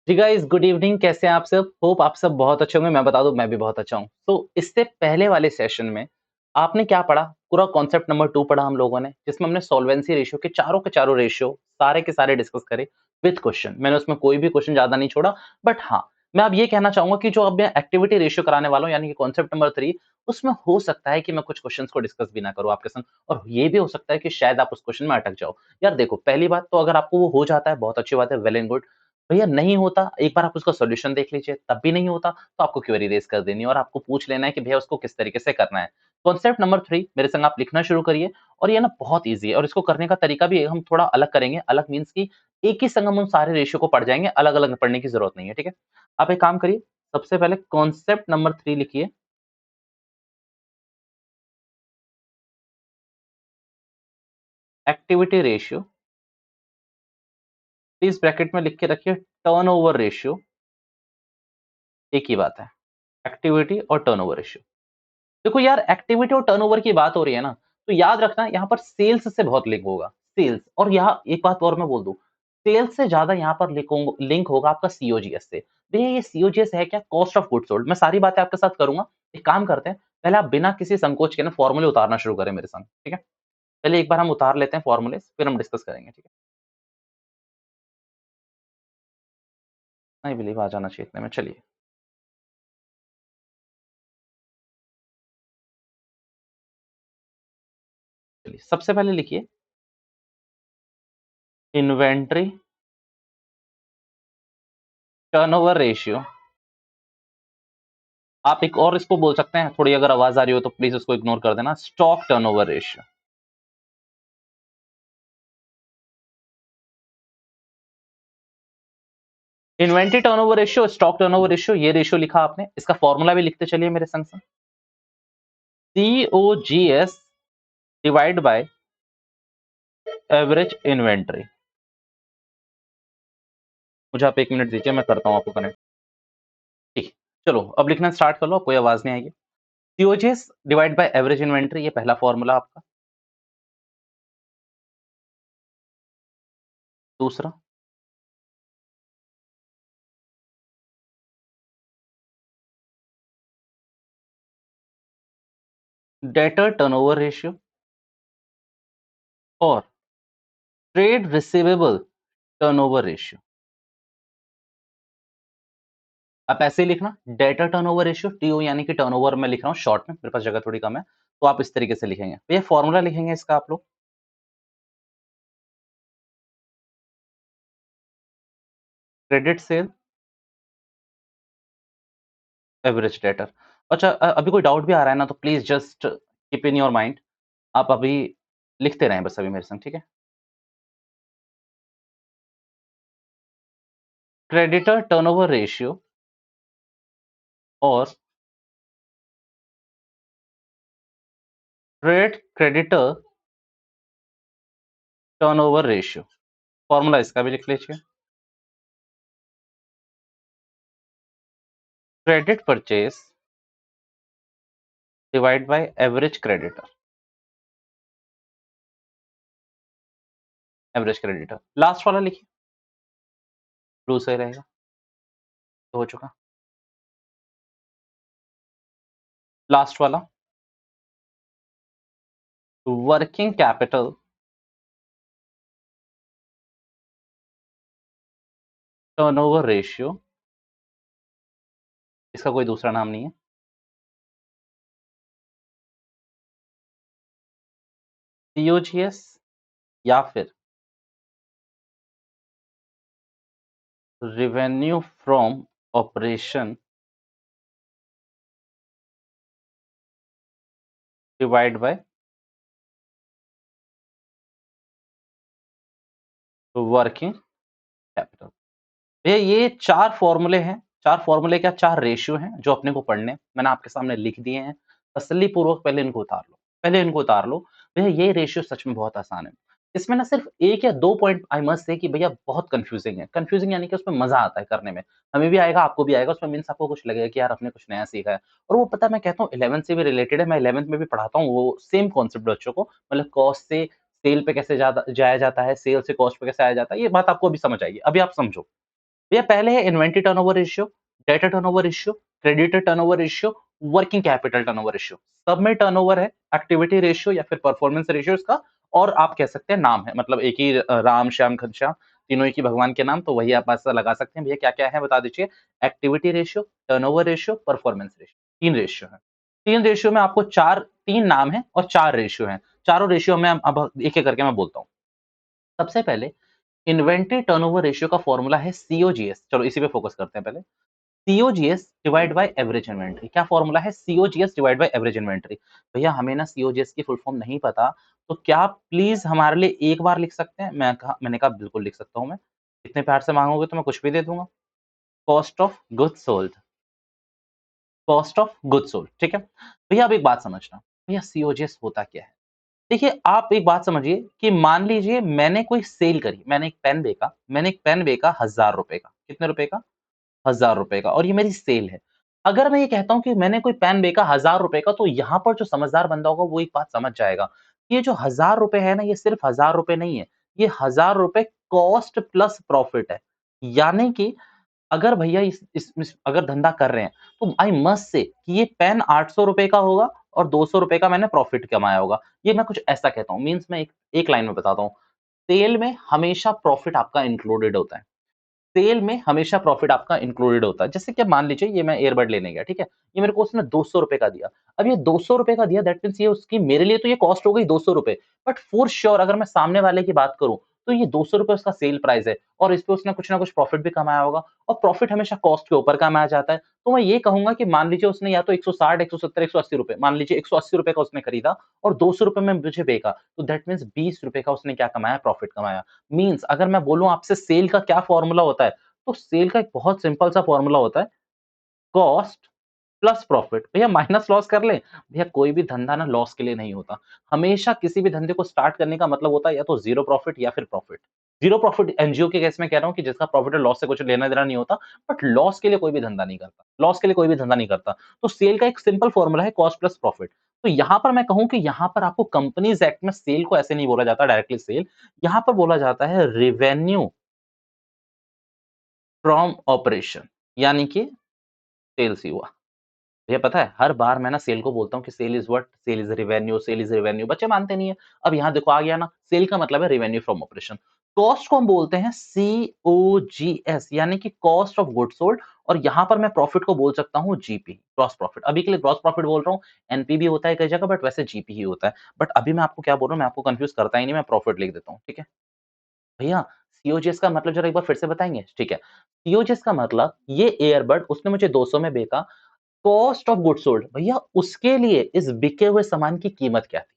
जी guys, good evening. कैसे हैं आप सब? होप आप सब बहुत अच्छे होंगे। मैं बता दूं, मैं भी बहुत अच्छा हूं। तो इससे पहले वाले सेशन में आपने क्या पढ़ा? पूरा कॉन्सेप्ट नंबर 2 पढ़ा हम लोगों ने, जिसमें हमने सॉल्वेंसी रेशियो के चारों रेशियो सारे के सारे डिस्कस करे विद क्वेश्चन। मैंने उसमें कोई भी क्वेश्चन ज्यादा नहीं छोड़ा। बट हाँ, मैं अब ये कहना चाहूंगा कि जो अब मैं एक्टिविटी रेशियो कराने वाला हूँ, यानी कि कॉन्सेप्ट नंबर 3, उसमें हो सकता है कि मैं कुछ क्वेश्चंस को डिस्कस भी ना करूँ आपके संग, और ये भी हो सकता है कि शायद आप उस क्वेश्चन में अटक जाओ। यार देखो, पहली बात तो अगर आपको वो हो जाता है, बहुत अच्छी बात है, वेल एंड गुड। भैया नहीं होता, एक बार आप उसका सॉल्यूशन देख लीजिए, तब भी नहीं होता, तो आपको क्वेरी रेज़ कर देनी है और आपको पूछ लेना है कि भैया उसको किस तरीके से करना है। कॉन्सेप्ट नंबर 3 मेरे संग आप लिखना शुरू करिए, और ये ना बहुत ईज़ी है, और इसको करने का तरीका भी हम थोड़ा अलग करेंगे। अलग मीन्स कि एक ही संग हम उन सारे रेशियो को पढ़ जाएँगे, अलग-अलग पढ़ने की ज़रूरत नहीं है, ठीक है? आप एक काम करिए, सबसे पहले कॉन्सेप्ट नंबर 3 लिखिए, एक्टिविटी रेशियो, प्लीज़ ब्रैकेट में लिख के रखिए टर्नओवर रेशियो, एक ही बात है, एक्टिविटी और टर्नओवर रेशियो। देखो यार, एक्टिविटी और टर्नओवर की बात हो रही है ना, तो याद रखना यहाँ पर सेल्स से बहुत लिंक होगा। सेल्स, और यहाँ एक बात और मैं बोल दूं, सेल्स से ज्यादा यहाँ पर लिंक होगा आपका सीओजीएस से। भैया ये सीओजीएस है क्या? Cost of goods sold. मैं सारी बातें आपके साथ करूंगा। एक काम करते हैं, पहले आप बिना किसी संकोच के ना फॉर्मूले उतारना शुरू करें मेरे साथ, ठीक है? पहले एक बार हम उतार लेते हैं फॉर्मूले, फिर हम डिस्कस करेंगे, ठीक है? आई बिलीव आ जाना चाहिए इतने में। चलिए चलिए, सबसे पहले लिखिए इन्वेंट्री टर्नओवर रेशियो। आप एक और इसको बोल सकते हैं, थोड़ी अगर आवाज आ रही हो तो प्लीज उसको इग्नोर कर देना, stock turnover ratio. Inventory turnover ratio, stock turnover ratio, ये रेशियो लिखा आपने। इसका फॉर्मूला भी लिखते चलिए मेरे संग संग। COGS divide by average inventory. मुझे आप एक मिनट दीजिए, मैं करता हूं आपको कनेक्ट। ठीक है, चलो अब लिखना स्टार्ट कर लो, कोई आवाज नहीं आएगी। COGS divide by average inventory, ये पहला फॉर्मूला आपका। दूसरा, डेटर टर्नओवर रेशियो और ट्रेड रिसीवेबल टर्नओवर रेशियो। आप ऐसे ही लिखना, डेटा टर्नओवर रेशियो, टीओ यानी कि टर्नओवर मैं लिख रहा हूँ शॉर्ट में, मेरे पास जगह थोड़ी कम है, तो आप इस तरीके से लिखेंगे। तो ये फॉर्मूला लिखेंगे इसका आप लोग, क्रेडिट सेल एवरेज डेटर। अच्छा, अभी कोई डाउट भी आ रहा है ना, तो please just keep in your mind. आप अभी लिखते रहें बस अभी मेरे संग, ठीक है? क्रेडिटर टर्नओवर रेशियो और trade creditor turnover ratio, formula इसका भी लिख लीजिए। Credit purchase divide by average creditor, average creditor. Last वाला लिखिए, ब्लू सही रहेगा, तो हो चुका। लास्ट वाला, वर्किंग कैपिटल टर्नओवर रेशियो, इसका कोई दूसरा नाम नहीं है, सीओजीएस या फिर revenue from operation divide by working capital. भैया ये चार फॉर्मूले हैं, चार फॉर्मूले क्या, चार रेशियो हैं जो अपने को पढ़ने हैं। मैंने आपके सामने लिख दिए हैं, तसल्ली पूर्वक पहले इनको उतार लो, पहले इनको उतार लो। भैया ये रेशियो सच में बहुत आसान है। इसमें ना सिर्फ एक या दो पॉइंट आई मस्ट से कि भैया बहुत कंफ्यूजिंग है। कंफ्यूजिंग यानी कि उसमें मजा आता है करने में, हमें भी आएगा, आपको भी आएगा। उसमें मीन्स आपको कुछ लगेगा कि यार आपने कुछ नया सीखा है। और वो पता है, मैं कहता हूँ 11th से भी रिलेटेड है। मैं 11th में भी पढ़ाता हूँ वो सेम कॉन्सेप्ट बच्चों को, मतलब कॉस्ट से सेल पे कैसे जाया जाता है, सेल से कॉस्ट पे कैसे आया जाता है। ये बात आपको अभी समझ आएगी, अभी आप समझो। भैया पहले है inventory turnover ratio, debtor turnover ratio, creditor turnover ratio, working capital turnover ratio. सब में टर्नओवर है, एक्टिविटी रेशियो या फिर परफॉर्मेंस रेशियो इसका, और आप कह सकते हैं नाम है, मतलब एक ही राम, श्याम, घनश्याम तीनों एक ही भगवान के नाम, तो वही आप ऐसा लगा सकते हैं। भैया क्या-क्या है बता दीजिए? Activity ratio, turnover ratio, performance ratio, 3 ratio हैं। 3 रेशियो में आपको 3 नाम हैं और 4 रेशियो हैं। चारों रेशियो में अब एक-एक करके मैं बोलता हूँ। सबसे पहले इन्वेंटरी टर्नओवर रेशियो का फॉर्मूला है सीओजीएस। चलो इसी पे फोकस करते हैं पहले। COGS divide by average inventory. क्या फॉर्मूला है? COGS divide by average inventory. भैया हमें ना सीओजीएस की फुल फॉर्म नहीं पता, तो क्या आप प्लीज हमारे लिए एक बार लिख सकते हैं? मैंने कहा बिल्कुल लिख सकता हूं मैं। इतने प्यार से मांगोगे तो मैं कुछ भी दे दूंगा। Cost of goods sold. Cost of goods sold, ठीक है। भैया अब एक बात समझना, भैया सीओजीएस होता क्या है? देखिए आप एक बात समझिए कि मान लीजिए मैंने कोई सेल करी, मैंने एक पेन बेचा 1000 रुपए का। कितने रुपए का? 1000 रुपए का, और ये मेरी सेल है। अगर मैं ये कहता हूँ कि मैंने कोई पेन बेचा 1000 रुपए का, तो यहाँ पर जो समझदार बंदा होगा वो एक बात समझ जाएगा। ये जो 1000 रुपए है ना, ये सिर्फ 1000 रुपए नहीं है। ये 1000 रुपए कॉस्ट प्लस प्रॉफिट है। यानी कि अगर भैया इस अगर धंधा कर रहे हैं, तो आई मस्ट से कि ये पेन 800 रुपए का होगा और 200 रुपए का मैंने प्रॉफिट कमाया होगा। ये मैं कुछ ऐसा कहता हूँ। मीन्स मैं एक लाइन में बताता हूँ। सेल में हमेशा प्रॉफिट आपका इंक्लूडेड होता है। सेल में हमेशा प्रॉफिट आपका इंक्लूडेड होता है। जैसे कि अब मान लीजिए ये मैं ईयरबड लेने गया, ठीक है? ये मेरे को उसने 200 रुपए का दिया। अब ये 200 रुपए का दिया, दैट मीन्स ये उसकी मेरे लिए तो ये कॉस्ट हो गई 200 रुपए। बट फॉर श्योर अगर मैं सामने वाले की बात करूँ, तो ये 200 रुपए उसका सेल प्राइस है और इस पे उसने कुछ ना कुछ प्रॉफिट भी कमाया होगा, और प्रॉफिट हमेशा कॉस्ट के ऊपर कमाया जाता है। तो मैं ये कहूँगा कि मान लीजिए उसने या तो 160, 170, 180 रुपए, मान लीजिए 180 रुपए का उसने खरीदा और 200 रुपए में मुझे बेचा, तो दैट मीन्स 20 रुपए का उसने क्या कमाया? प्रॉफिट कमाया। मीन्स अगर मैं बोलूँ आपसे सेल का क्या फॉर्मूला होता है? तो सेल का एक बहुत सिंपल सा फॉर्मूला होता है, कॉस्ट प्लस प्रॉफिट। भैया माइनस लॉस कर लें, भैया कोई भी धंधा ना लॉस के लिए नहीं होता। हमेशा किसी भी धंधे को स्टार्ट करने का मतलब होता है या तो जीरो प्रॉफिट या फिर प्रॉफिट। जीरो प्रॉफिट एनजीओ के केस में कह रहा हूं कि जिसका प्रॉफिट और लॉस से कुछ लेना देना नहीं होता, बट लॉस के लिए कोई भी धंधा नहीं करता। लॉस के लिए कोई भी धंधा नहीं करता। तो सेल का एक सिंपल फॉर्मूला है कॉस्ट प्लस प्रॉफिट। तो यहां पर मैं कहूं कि यहां पर आपको कंपनीज एक्ट में सेल को ऐसे नहीं बोला जाता डायरेक्टली सेल, यहां पर बोला जाता है रेवेन्यू फ्रॉम ऑपरेशन, यानी कि सेल्स ही हुआ। ये पता है हर बार मैं ना सेल को बोलता हूँ कि sale is what, sale is revenue, sale is revenue, बच्चे मानते नहीं है। अब यहाँ देखो आ गया ना, सेल का मतलब है रिवेन्यू फ्रॉम ऑपरेशन। कॉस्ट को हम बोलते हैं COGS, यानी कि कॉस्ट ऑफ गुड सोल्ड, और यहाँ पर मैं प्रॉफिट को बोल सकता हूँ जीपी, ग्रॉस प्रॉफिट। अभी के लिए ग्रॉस प्रॉफिट बोल रहा हूँ, एनपी भी होता है कई जगह, बट वैसे जीपी ही होता है। बट अभी मैं आपको क्या बोल रहा हूँ, मैं आपको कंफ्यूज करता ही नहीं, मैं प्रॉफिट लिख देता हूँ, ठीक है। भैया सीओजीएस का मतलब जरा एक बार फिर से बताएंगे? ठीक है, सीओजीएस का मतलब ये एयरबड उसने मुझे 200 में बेचा, कॉस्ट ऑफ गुड्स सोल्ड, भैया उसके लिए इस बिके हुए सामान की कीमत क्या थी?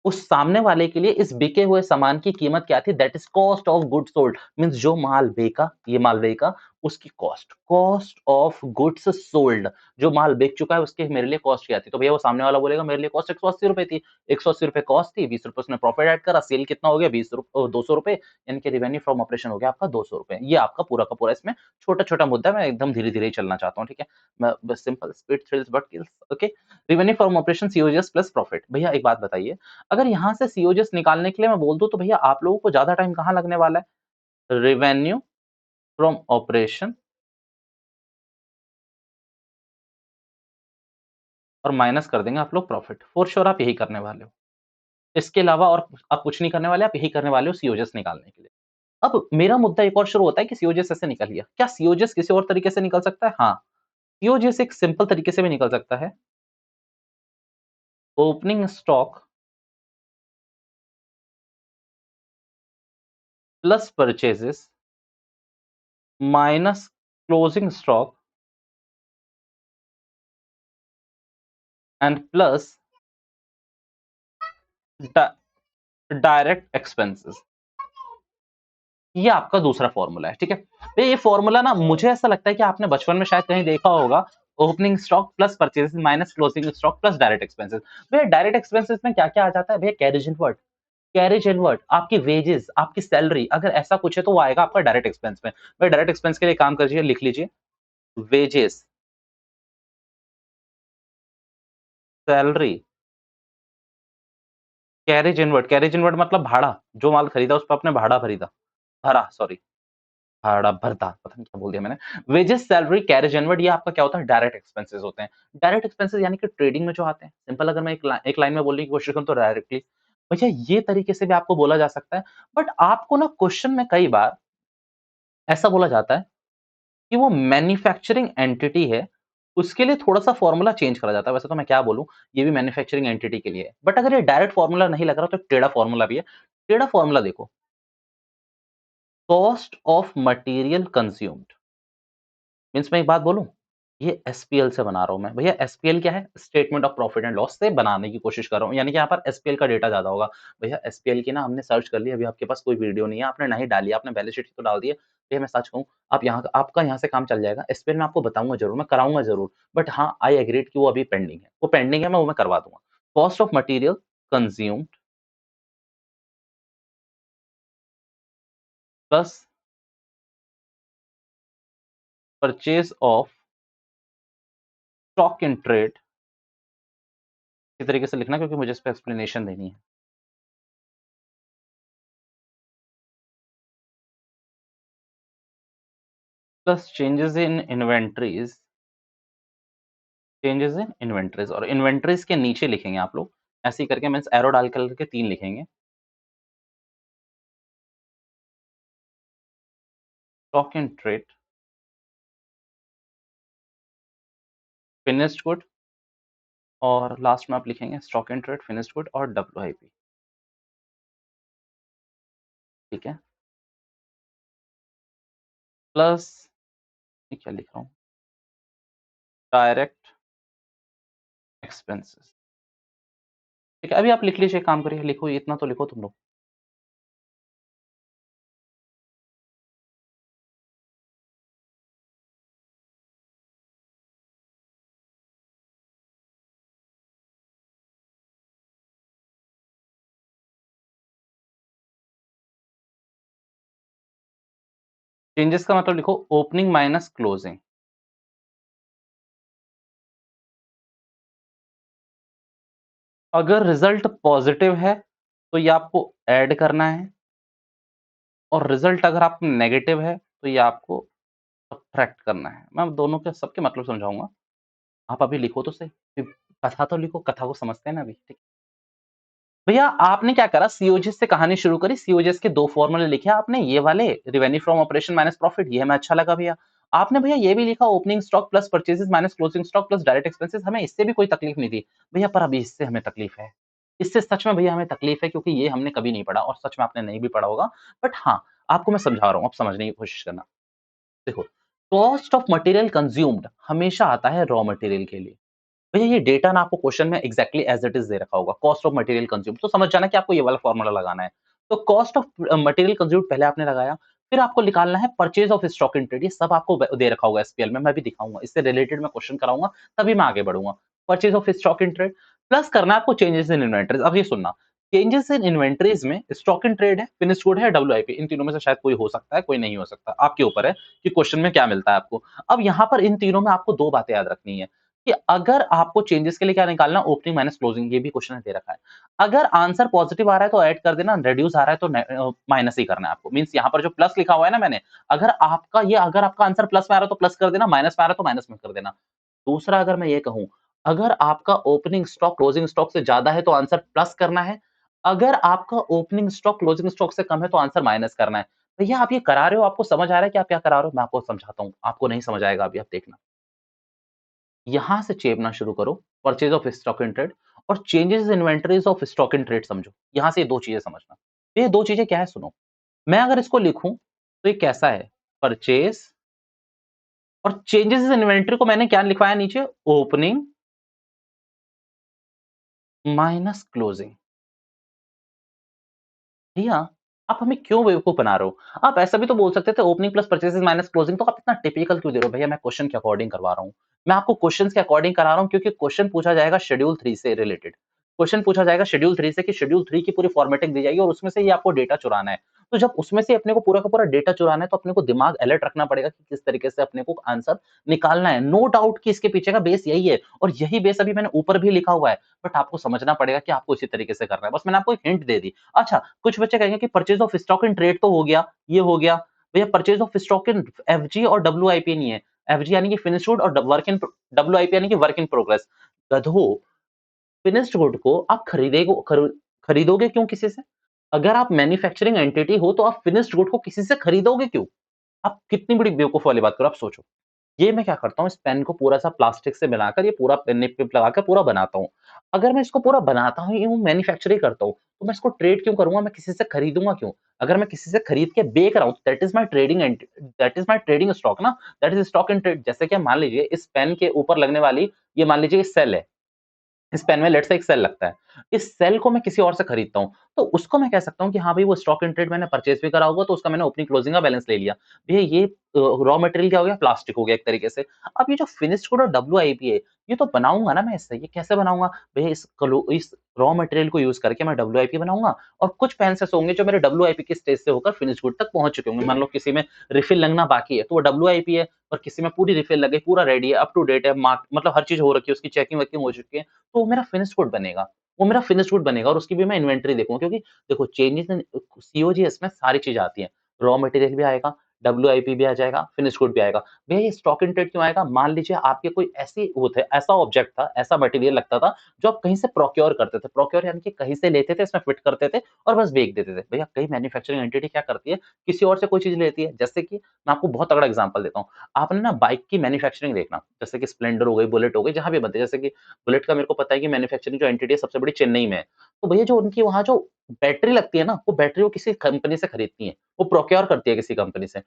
उस सामने वाले के लिए इस बिके हुए सामान की कीमत क्या थी? That is cost of goods sold. Means जो माल बेचा, ये माल बेचा, उसकी cost, cost of goods sold. जो माल बेच चुका है उसके मेरे लिए कॉस्ट क्या थी? तो भैया वो सामने वाला बोलेगा मेरे लिए कॉस्ट 180 रुपए थी। 180 रुपए कॉस्ट थी, 20 रुपए उसने प्रॉफिट ऐड करा, सेल कितना हो गया? 200 रुपए, यानी कि रिवेन्यू फ्रॉम ऑपरेशन हो गया आपका 200 रुपए। ये आपका पूरा का पूरा इसमें छोटा-छोटा मुद्दा है, मैं एकदम धीरे-धीरे ही चलना चाहता हूँ, ठीक है? मैं बस simple speed thrills but kills, okay? Revenue from operation COGS plus profit. भैया एक बात बताइए, अगर यहाँ से सीओजीएस निकालने के लिए मैं बोल दूँ तो भैया आप लोगों को ज़्यादा टाइम कहाँ लगने वाला है? रेवेन्यू फ्रॉम ऑपरेशन और माइनस कर देंगे आप लोग प्रॉफिट। फॉर श्योर आप यही करने वाले हो। इसके अलावा और आप कुछ नहीं करने वाले, आप यही करने वाले हो सीओजीएस निकालने के लिए। अब मेरा मुद्दा एक और शुरू होता है कि सीओजीएस ऐसे निकल गया। क्या सीओजीएस किसी और तरीके से निकल सकता है? हाँ, सीओजीएस एक सिंपल तरीके से भी निकल सकता है। Opening stock plus purchases minus closing stock and plus direct expenses. ये आपका दूसरा फॉर्मूला है, ठीक है। ये फॉर्मूला ना मुझे ऐसा लगता है कि आपने बचपन में शायद कहीं देखा होगा। Opening stock plus purchase minus closing stock plus direct expenses. भैया डायरेक्ट एक्सपेंसेस में क्या क्या आ जाता है? भैया कैरेज इनवर्ड, कैरेज इनवर्ड, आपकी वेजेस, आपकी सैलरी, अगर ऐसा कुछ है तो वो आएगा आपका डायरेक्ट एक्सपेंस में। भैया डायरेक्ट एक्सपेंस के लिए काम करिए, लिख लीजिए wages, salary, carriage inward. Carriage inward मतलब भाड़ा, जो माल खरीदा उस पर आपने भाड़ा खरीदा, भरा, सॉरी। भाड़ा भरता, पता नहीं क्या बोल दिया मैंने। वेजेस, सैलरी, कैरेज इनवर्ड, ये आपका क्या होता है, डायरेक्ट एक्सपेंसेस होते हैं। डायरेक्ट एक्सपेंसेस यानी कि ट्रेडिंग में जो आते हैं। सिंपल अगर मैं एक लाइन में बोलने की कोशिश करूँ तो डायरेक्टली, भैया ये तरीके से भी आपको बोला जा सकता है। बट आपको ना क्वेश्चन में कई बार ऐसा बोला जाता है कि वो मैन्युफैक्चरिंग एंटिटी है, उसके लिए थोड़ा-सा फ़ॉर्मूला चेंज करा जाता है। वैसे तो मैं क्या बोलूँ, ये भी मैन्युफैक्चरिंग एंटिटी के लिए है। बट अगर ये डायरेक्ट फ़ॉर्मूला नहीं लग रहा तो एक टेढ़ा फ़ॉर्मूला भी है। टेढ़ा फ़ॉर्मूला देखो, cost of material consumed, means मैं एक बात बोलूँ, ये एसपीएल से बना रहा हूँ मैं। भैया एसपीएल क्या है? Statement of profit and loss से बनाने की कोशिश कर रहा हूँ। यानी कि यहाँ पर एसपीएल का डेटा ज़्यादा होगा। भैया एसपीएल की ना हमने सर्च कर ली, अभी आपके पास कोई वीडियो नहीं है, आपने ना ही डाली है, आपने बैलेंस शीट तो डाल दी है। भैया मैं सच कहूँ, आप यहाँ आपका यहाँ से काम चल जाएगा। एसपीएल मैं आपको बताऊँगा ज़रूर, मैं कराऊँगा ज़रूर। बट हाँ, आई एग्रीड कि वो अभी पेंडिंग है। वो पेंडिंग है, मैं वो मैं करवा दूँगा। Cost of material consumed plus purchase of stock in trade, इसी तरीके से लिखना क्योंकि मुझे इस पे एक्सप्लेनेशन देनी है। प्लस चेंजेस इन इन्वेंटरीज, और इन्वेंटरीज के नीचे लिखेंगे आप लोग, ऐसे ही करके मीन्स एरो डाल करके 3 लिखेंगे। Stock in trade, finished good, और लास्ट में आप लिखेंगे stock in trade, finished good और डब्ल्यूआईपी। ठीक है, प्लस ये क्या लिख रहा हूँ, डायरेक्ट एक्सपेंसेस। ठीक है, अभी आप लिख लीजिए, काम करिए, लिखो, इतना तो लिखो तुम लोग। चेंजेस का मतलब लिखो ओपनिंग माइनस क्लोजिंग। अगर रिजल्ट पॉजिटिव है तो ये आपको ऐड करना है, और रिजल्ट अगर आप नेगेटिव है तो ये आपको सब्ट्रैक्ट करना है। मैं दोनों के सबके मतलब समझाऊंगा, आप अभी लिखो तो सही। कथा तो लिखो, कथा को समझते हैं ना अभी, ठीक। भैया आपने क्या करा, सीओजीएस से कहानी शुरू करी, सीओजीएस के 2 फॉर्मूले लिखे आपने, ये वाले revenue from operation minus profit, ये हमें अच्छा लगा भैया। आपने भैया ये भी लिखा opening stock plus purchases minus closing stock plus direct expenses, हमें इससे भी कोई तकलीफ नहीं थी। भैया पर अभी इससे हमें तकलीफ है। इससे सच में भैया हमें तकलीफ है, क्योंकि ये हमने कभी नहीं पढ़ा, और सच में आपने नहीं भी पढ़ा होगा। बट हाँ, आपको मैं समझा रहा हूँ, आप समझने की कोशिश करना। देखो, कॉस्ट ऑफ मटेरियल कंज्यूम्ड हमेशा आता है रॉ मटेरियल के लिए। भैया ये डेटा ना आपको क्वेश्चन में एग्जैक्टली एज इट इज दे रखा होगा, कॉस्ट ऑफ मटेरियल कंज्यूम, तो समझ जाना कि आपको ये वाला फॉर्मूला लगाना है। तो कॉस्ट ऑफ मटेरियल कंज्यूम पहले आपने लगाया, फिर आपको निकालना है purchase of stock in trade, ये सब आपको दे रखा होगा एसपीएल में, मैं भी दिखाऊंगा, इससे रिलेटेड मैं क्वेश्चन कराऊंगा, तभी मैं आगे बढ़ूंगा। Purchase of stock in trade plus करना है आपको चेंजेस इन इन्वेंटरीज। अब ये सुनना, चेंजेस इन इन्वेंटरीज में स्टॉक इन ट्रेड है, फिनिश्ड गुड है, डब्ल्यूआईपी, इन तीनों में से शायद कोई हो सकता है, कोई नहीं हो सकता, आपके ऊपर है कि क्वेश्चन में क्या मिलता है आपको। अब यहाँ पर इन तीनों में आपको 2 बातें याद रखनी है कि अगर आपको चेंजेस के लिए क्या निकालना, ओपनिंग माइनस क्लोजिंग, ये भी क्वेश्चन में दे रखा है। अगर आंसर पॉजिटिव आ रहा है तो ऐड कर देना, रिड्यूस आ रहा है तो माइनस ही करना है आपको। मींस यहाँ पर जो प्लस लिखा हुआ है ना मैंने, अगर आपका आंसर प्लस में आ रहा है तो प्लस कर देना, माइनस में आ रहा है तो माइनस में कर देना। दूसरा अगर मैं ये कहूँ, अगर आपका ओपनिंग स्टॉक क्लोजिंग स्टॉक से ज्यादा है तो आंसर प्लस करना है, अगर आपका ओपनिंग स्टॉक क्लोजिंग स्टॉक से कम है तो आंसर माइनस करना है। भैया आप ये करा रहे हो, आपको समझ आ रहा है कि आप क्या करा रहे हो? मैं आपको समझाता हूँ, आपको नहीं समझ आएगा अभी, आप देखना। यहां से चेपना शुरू करो, purchase of stock in trade और changes inventories of stock in trade समझो। यहां से ये 2 चीजें समझना। ये 2 चीजें क्या है सुनो, मैं अगर इसको लिखूं तो ये कैसा है, परचेज, और चेंजेस इन इन्वेंटरी को मैंने क्या लिखवाया नीचे, ओपनिंग माइनस क्लोजिंग। भैया आप हमें क्यों बेवकूफ बना रहे हो? आप ऐसा भी तो बोल सकते थे opening plus purchases minus closing, तो आप इतना टिपिकल क्यों दे रहे हो? भैया मैं क्वेश्चन के अकॉर्डिंग करवा रहा हूँ। मैं आपको क्वेश्चंस के अकॉर्डिंग करा रहा हूँ, क्योंकि क्वेश्चन पूछा जाएगा शेड्यूल 3 से रिलेटेड। क्वेश्चन पूछा जाएगा शेड्यूल 3 से, कि शेड्यूल 3 की पूरी फॉर्मेटिंग दी जाएगी और उसमें से ही आपको डेटा चुराना है। तो जब उसमें से अपने को पूरा का पूरा डेटा चुराना है तो अपने को दिमाग अलर्ट रखना पड़ेगा कि किस तरीके से अपने को आंसर निकालना है। नो डाउट कि इसके पीछे का बेस यही है, और यही बेस अभी मैंने ऊपर भी लिखा हुआ है। बट आपको समझना पड़ेगा कि आपको इसी तरीके से करना है। बस मैंने आपको एक हिंट दे दी। अच्छा, कुछ बच्चे कहेंगे कि purchase of stock in trade तो हो गया, ये हो गया, भैया purchase of stock in FG और डब्ल्यूआईपी नहीं है। एफजी यानी कि फिनिश्ड गुड और वर्क इन डब्ल्यूआईपी यानी कि वर्क इन प्रोग्रेस। गधो, फिनिश्ड गुड को आप खरीदोगे क्यों किसी से? अगर आप मैन्युफैक्चरिंग एंटिटी हो तो आप फिनिश्ड गुड को किसी से खरीदोगे क्यों? आप कितनी बड़ी बेवकूफ़ वाली बात कर रहे हो, आप सोचो। ये मैं क्या करता हूँ, इस पेन को पूरा-सा प्लास्टिक से बनाकर ये पूरा पेन निप विप लगाकर पूरा बनाता हूँ। अगर मैं इसको पूरा बनाता हूँ, यूँ मैन्युफैक्चर ही करता हूँ, तो मैं इसको ट्रेड क्यों करूँगा? मैं किसी से खरीदूँगा क्यों? अगर मैं किसी से खरीद के बेच रहा हूँ, that is my trading stock ना, that is stock in trade. जैसे कि आप मान लीजिए इस पेन के ऊपर लगने वाली ये मान लीजिए ये सेल है। इस पेन में लेट्स से एक सेल लगता है। इस सेल को मैं किसी और से खरीदता हूँ, तो उसको मैं कह सकता हूँ कि हाँ भाई वो स्टॉक इन ट्रेड मैंने परचेज़ भी करा होगा तो उसका मैंने ओपनिंग क्लोजिंग का बैलेंस ले लिया। भैया ये रॉ मटेरियल क्या हो गया? प्लास्टिक हो गया एक तरीके से। अब ये जो फिनिश्ड गुड और डब्ल्यूआईपी है, ये तो बनाऊँगा ना मैं इससे, ये कैसे बनाऊँगा? भैया इस रॉ मटेरियल को यूज़ करके मैं डब्ल्यूआईपी बनाऊँगा और कुछ पेन्स ऐसे होंगे जो मेरे डब्ल्यूआईपी के स्टेज से होकर फिनिश्ड गुड तक पहुँच चुके होंगे। मान लो किसी में रिफिल लगना बाकी है, तो वो डब्ल्यूआईपी है और किसी में पूरी रिफिल लग गई, पूरा रेडी है, अप टू डेट है, मार्क मतलब हर चीज़ हो रखी है, उसकी चेकिंग-वेकिंग हो चुकी है। तो वो मेरा फिनिश्ड गुड बनेगा। वो मेरा फिनिश्ड गुड बनेगा और उसकी भी मैं इन्वेंटरी देखूँगा क्योंकि देखो चेंजेज़ इन सीओजीएस में सारी चीज़ें आती हैं। रॉ मटेरियल भी आएगा, डब्ल्यूआईपी भी आ जाएगा, फिनिश्ड गुड भी आएगा। भैया ये स्टॉक इन ट्रेड क्यों आएगा? मान लीजिए आपके कोई ऐसी वो थे ऐसा ऑब्जेक्ट था, ऐसा मटेरियल लगता था जो आप कहीं से प्रोक्योर करते थे। प्रोक्योर यानी कि कहीं से लेते थे, इसमें फिट करते थे और बस बेच देते थे। भैया कई मैन्युफैक्चरिंग एंटिटी क्या करती है, किसी और से कोई चीज़ लेती है। जैसे कि मैं आपको बहुत तगड़ा एग्ज़ाम्पल देता हूँ। आपने ना बाइक की मैन्युफैक्चरिंग देखना, जैसे कि स्प्लेंडर हो गई, बुलेट हो गई, जहाँ भी बनती है। जैसे कि बुलेट का मेरे को पता है कि मैन्युफैक्चरिंग जो एंटिटी है सबसे बड़ी चेन्नई में है। तो भैया जो उनकी वहाँ जो बैटरी लगती है ना, वो बैटरी वो किसी कंपनी से खरीदती हैं। वो प्रोक्योर करती है किसी कंपनी से।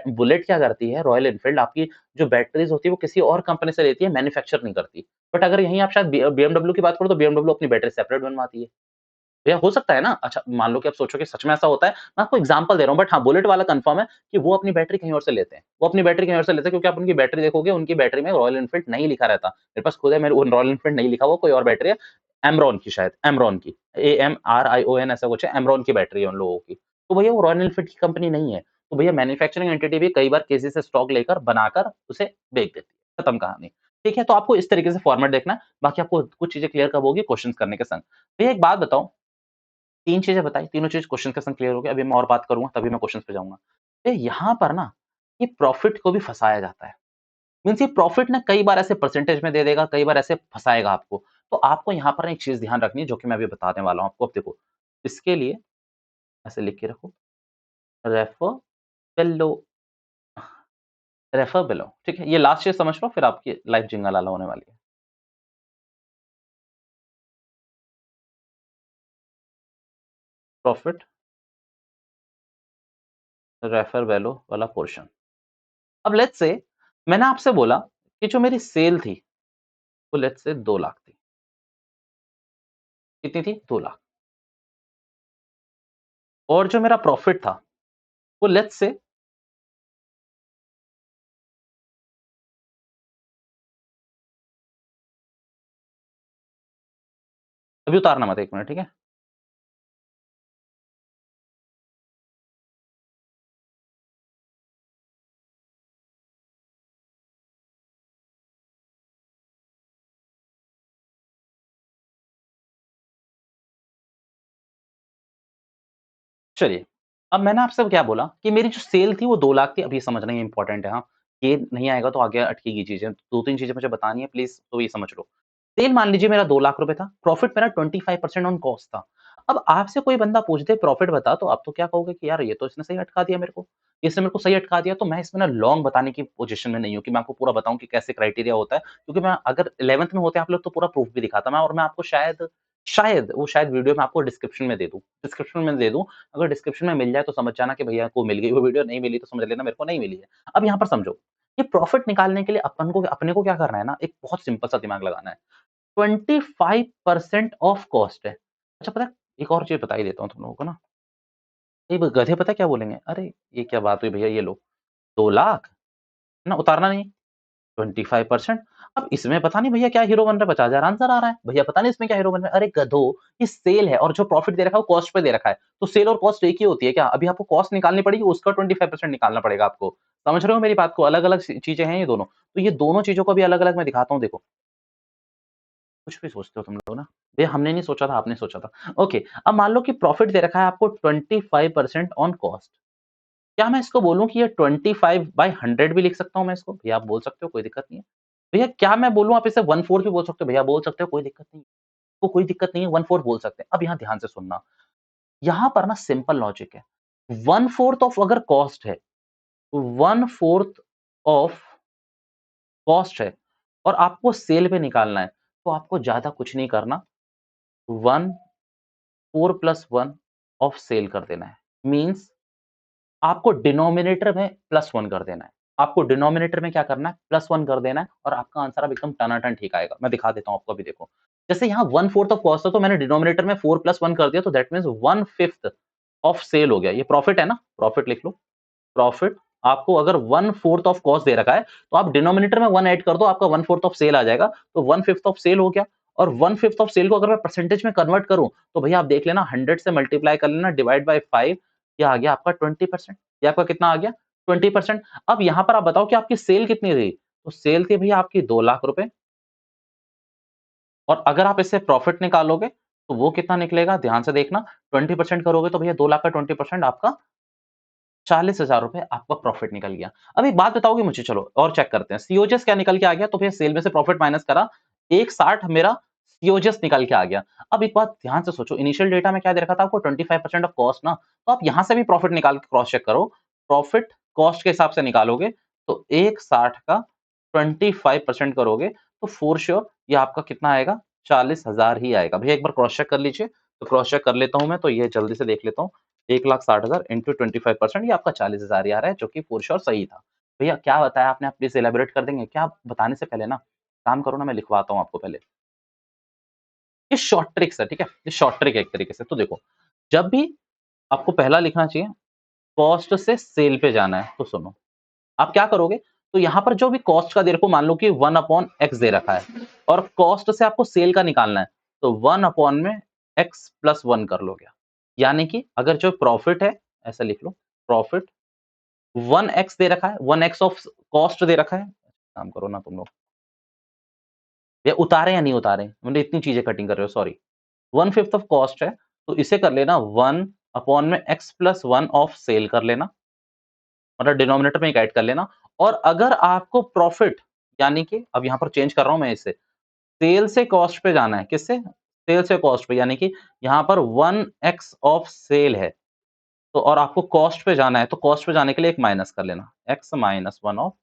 बुलेट क्या करती है, रॉयल एनफील्ड आपकी जो बैटरीज़ होती है वो किसी और कंपनी से लेती है, मैन्युफैक्चर नहीं करती। बट अगर यहीं आप शायद बीएमडब्ल्यू की बात करो तो बीएमडब्ल्यू अपनी बैटरी सेपरेट बनवाती है। भैया हो सकता है ना? अच्छा मान लो कि आप सोचो कि सच में ऐसा होता है, मैं आपको एग्ज़ाम्पल दे रहा हूँ बट हाँ, बुलेट वाला कन्फर्म है कि वो अपनी बैटरी कहीं और से लेते हैं। वो अपनी बैटरी कहीं और से लेते हैं क्योंकि आप उनकी बैटरी देखोगे, उनकी बैटरी में रॉयल एनफील्ड नहीं लिखा रहता। मेरे पास खुद है, मेरे वो रॉयल एनफील्ड नहीं लिखा हुआ, कोई और बैटरी है, एमरॉन की शायद, एमरॉन की, एएमआरआईओएन ऐसा कुछ है, एमरॉन की बैटरी है उन लोगों की। तो भैया वो रॉयल एनफील्ड की कंपनी नहीं है। तो भैया मैन्युफैक्चरिंग एंटिटी भी कई बार किसी से स्टॉक लेकर बनाकर उसे बेच देती है। खत्म कहानी। ठीक है? तो आपको इस तरीके से फॉर्मेट देखना है, बाकी आपको कुछ चीज़ें क्लियर कब होगी क्वेश्चन्स करने के संग। भैया एक बात बताओ 3 चीज़ें बताई, तीनों चीज़ क्वेश्चन के संग क्लियर हो गया। अभी मैं और बात करूँगा तभी मैं क्वेश्चन्स पे जाऊँगा। तो यहाँ पर ना ये प्रॉफिट को भी फँसाया जाता है। मीन्स ये प्रॉफिट ना कई बार ऐसे परसेंटेज में दे देगा, कई बार ऐसे फँसाएगा आपको। तो आपको यहाँ पर एक चीज़ ध्यान रखनी है जो कि मैं अभी बताने वाला हूँ आपको। अब देखो, इसके लिए ऐसे लिख के रखो, रेफर बिलो रेफर बिलो, ठीक है? ये लास्ट चीज़ समझ लो फिर आपकी लाइफ जिंगालाला होने वाली है। प्रॉफिट, रेफर वैल्यू वाला पोर्शन। अब लेट्स से मैंने आपसे बोला कि जो मेरी सेल थी, वो लेट्स से 2 लाख थी। कितनी थी? 2 लाख। और जो मेरा प्रॉफिट था, वो लेट्स से अभी उतारना मत 1 मिनट, ठीक है? चलिए, अब मैंने आपसे क्या बोला कि मेरी जो सेल थी वो 2 लाख थी, अब ये समझना ये इम्पोर्टेंट है, हाँ। ये नहीं आएगा तो आगे अटकेगी चीज़ें, 2-3 चीज़ें मुझे बतानी है प्लीज़, तो ये समझ लो। सेल मान लीजिए मेरा 2 लाख रुपए था, प्रॉफिट मेरा 25% ऑन कॉस्ट था। अब आपसे कोई बंदा पूछ दे प्रॉफिट बता, तो आप तो क्या कहोगे कि यार ये तो इसने सही अटका दिया मेरे को। इसने मेरे को सही अटका दिया, तो मैं इसमें ना लॉन्ग बताने की पोज़ीशन में नहीं हूँ कि मैं आपको पूरा बताऊँ कि कैसे क्राइटेरिया होता है। क्योंकि मैं अगर 11th में होते आप लोग तो पूरा प्रूफ भी दिखाता मैं और मैं आपको शायद वीडियो में आपको डिस्क्रिप्शन में दे दूँ। डिस्क्रिप्शन में दे दूँ, अगर डिस्क्रिप्शन में मिल जाए तो समझ जाना कि भैया को मिल गई वो वीडियो, नहीं मिली तो समझ लेना मेरे को नहीं मिली है। अब यहाँ पर समझो, ये प्रॉफिट निकालने के लिए अपने को क्या करना है ना, एक बहुत सिंपल सा दिमाग लगाना है। 25% ऑफ कॉस्ट है। अच्छा पता है, एक और चीज़ बता ही देता हूँ तुम लोगों को ना, ये गधे पता है क्या बोलेंगे? अरे! ये क्या बात हुई भैया ये लो, 2 लाख ना उतारना नहीं, 25% अब इसमें पता नहीं भैया क्या हीरो बन रहा है, 50,000 आंसर आ रहा है। भैया पता नहीं इसमें क्या हीरो बन रहा है। अरे गधो! ये सेल है और जो प्रॉफिट दे रखा है वो कॉस्ट पे दे रखा है। तो सेल और कॉस्ट एक ही होती है क्या? अभी आपको कॉस्ट निकालनी पड़ेगी, उसका 25% निकालना पड़ेगा आपको। समझ रहे हो मेरी बात को? अलग-अलग चीज़ें हैं ये दोनों। तो ये दोनों चीज़ों को भी अलग-अलग मैं दिखाता हूँ देखो। कुछ भी सोचते हो तुम लोग ना। भैया हमने नहीं सोचा था, आपने सोचा था। ओके, अब मान लो कि प्रॉफिट दे रखा है आपको 25% ऑन कॉस्ट। क्या मैं इसको बोलूँ कि ये 25/100 भी लिख सकता हूँ मैं इसको? भैया आप बोल सकते हो, कोई दिक्कत नहीं है। भैया क्या मैं बोलूँ आप इसे 1/4 भी बोल सकते हो? भैया बोल सकते हो, कोई दिक्कत नहीं है। तो कोई दिक्कत नहीं है, 1/4 बोल सकते हैं। अब यहाँ ध्यान से सुनना, यहाँ पर ना सिंपल लॉजिक है। 1/4 ऑफ अगर कॉस्ट है, तो 1/4 ऑफ कॉस्ट है और आपको सेल पे निकालना है, तो आपको ज़्यादा कुछ नहीं करना, 1 4 + 1 ऑफ सेल कर देना है। मीन्स आपको डिनोमिनेटर में +1 कर देना है। आपको डिनोमिनेटर में क्या करना है? +1 कर देना है और आपका आंसर अब एकदम टनाटन ठीक आएगा। मैं दिखा देता हूँ आपको, अभी देखो। जैसे यहाँ 1/4 ऑफ कॉस्ट है, तो मैंने डिनोमिनेटर में 4 + 1 कर दिया, तो दैट मीन्स 1/5 ऑफ सेल हो गया। ये प्रॉफिट है ना? प्रॉफिट लिख लो। प्रॉफिट आपको अगर 1/4 ऑफ कॉस्ट दे रखा है, तो आप डिनोमिनेटर में 1 ऐड कर दो, आपका 1/4 ऑफ सेल आ जाएगा। तो 1/5 ऑफ सेल हो गया और 1/5 ऑफ सेल को अगर मैं परसेंटेज में कन्वर्ट करूँ, तो भैया आप देख लेना, 100 से मल्टीप्लाई कर लेना, डिवाइड बाय 5, ये आ गया आपका 20%। ये आपका कितना आ गया? 20%। अब यहाँ पर आप बताओ कि आपकी सेल कितनी रही? तो सेल थी भैया आपकी 2 लाख रुपए और अगर आप इससे प्रॉफिट निकालोगे, तो वो कितना निकलेगा? ध्यान से देखना, 20% करोगे तो भैया 2 लाख का 20% आपका 40,000 रुपए आपका प्रॉफिट निकल गया। अब एक बात बताओगे मुझे, चलो और चेक करते हैं। सीओजीएस क्या निकल के आ गया? तो भैया सेल में से प्रॉफिट माइनस करा, 160 मेरा सीओजीएस निकल के आ गया। अब एक बात ध्यान से सोचो, इनिशियल डेटा में क्या दे रखा था आपको? 25% ऑफ कॉस्ट ना, तो आप यहाँ से भी प्रॉफिट निकाल के क्रॉस चेक करो। प्रॉफिट कॉस्ट के हिसाब से निकालोगे, तो 160 का 25% करोगे, तो फॉर श्योर ये आपका कितना आएगा? 40,000 ही आएगा। भैया एक बार क्रॉस चेक कर लीजिए। तो क्रॉस चेक कर लेता हूँ मैं, तो ये जल्दी से देख लेता हूँ। 1,60,000 इंटू 25% ये आपका 40,000 ही आ रहा है, जो कि फॉर श्योर सही था। भैया क्या बताया आपने? आप प्लीज़ इलैबोरेट कर देंगे? क्या आप बताने से पहले ना काम करो ना, मैं लिखवाता हूँ आपको पहले। ये शॉर्ट ट्रिक्स है, ठीक है? ये शॉर्ट ट्रिक है एक तरीके से। तो देखो, जब भी आपको पहला लिखना चाहिए, कॉस्ट से सेल पे जाना है, तो सुनो, आप क्या करोगे? तो यहाँ पर जो भी कॉस्ट का दे रखो, मान लो कि 1/x दे रखा है और कॉस्ट से आपको सेल का निकालना है, तो 1 में x प्लस 1 कर लोगे। यानी कि अगर जो प्रॉफिट है, ऐसा लिख लो, प्रॉफिट 1x दे रखा है, 1x ऑफ कॉस्ट दे रखा है। काम करो ना तुम लोग, ये उतारे या नहीं उतारे? मतलब इतनी चीजें कटिंग कर रहे हो, सॉरी। 1/5 ऑफ कॉस्ट है, तो इसे कर लेना 1 में x प्लस 1 ऑफ सेल कर लेना, मतलब डिनोमिनेटर में एक ऐड कर लेना। और अगर आपको प्रॉफिट, यानी कि अब यहाँ पर चेंज कर रहा हूँ मैं इसे, सेल से कॉस्ट पे जाना है। किससे? सेल से कॉस्ट पे, यानी कि यहाँ पर 1x ऑफ सेल है, तो और आपको कॉस्ट पे जाना है, तो कॉस्ट पे जाने के लिए एक माइनस कर लेना, x माइनस 1 ऑफ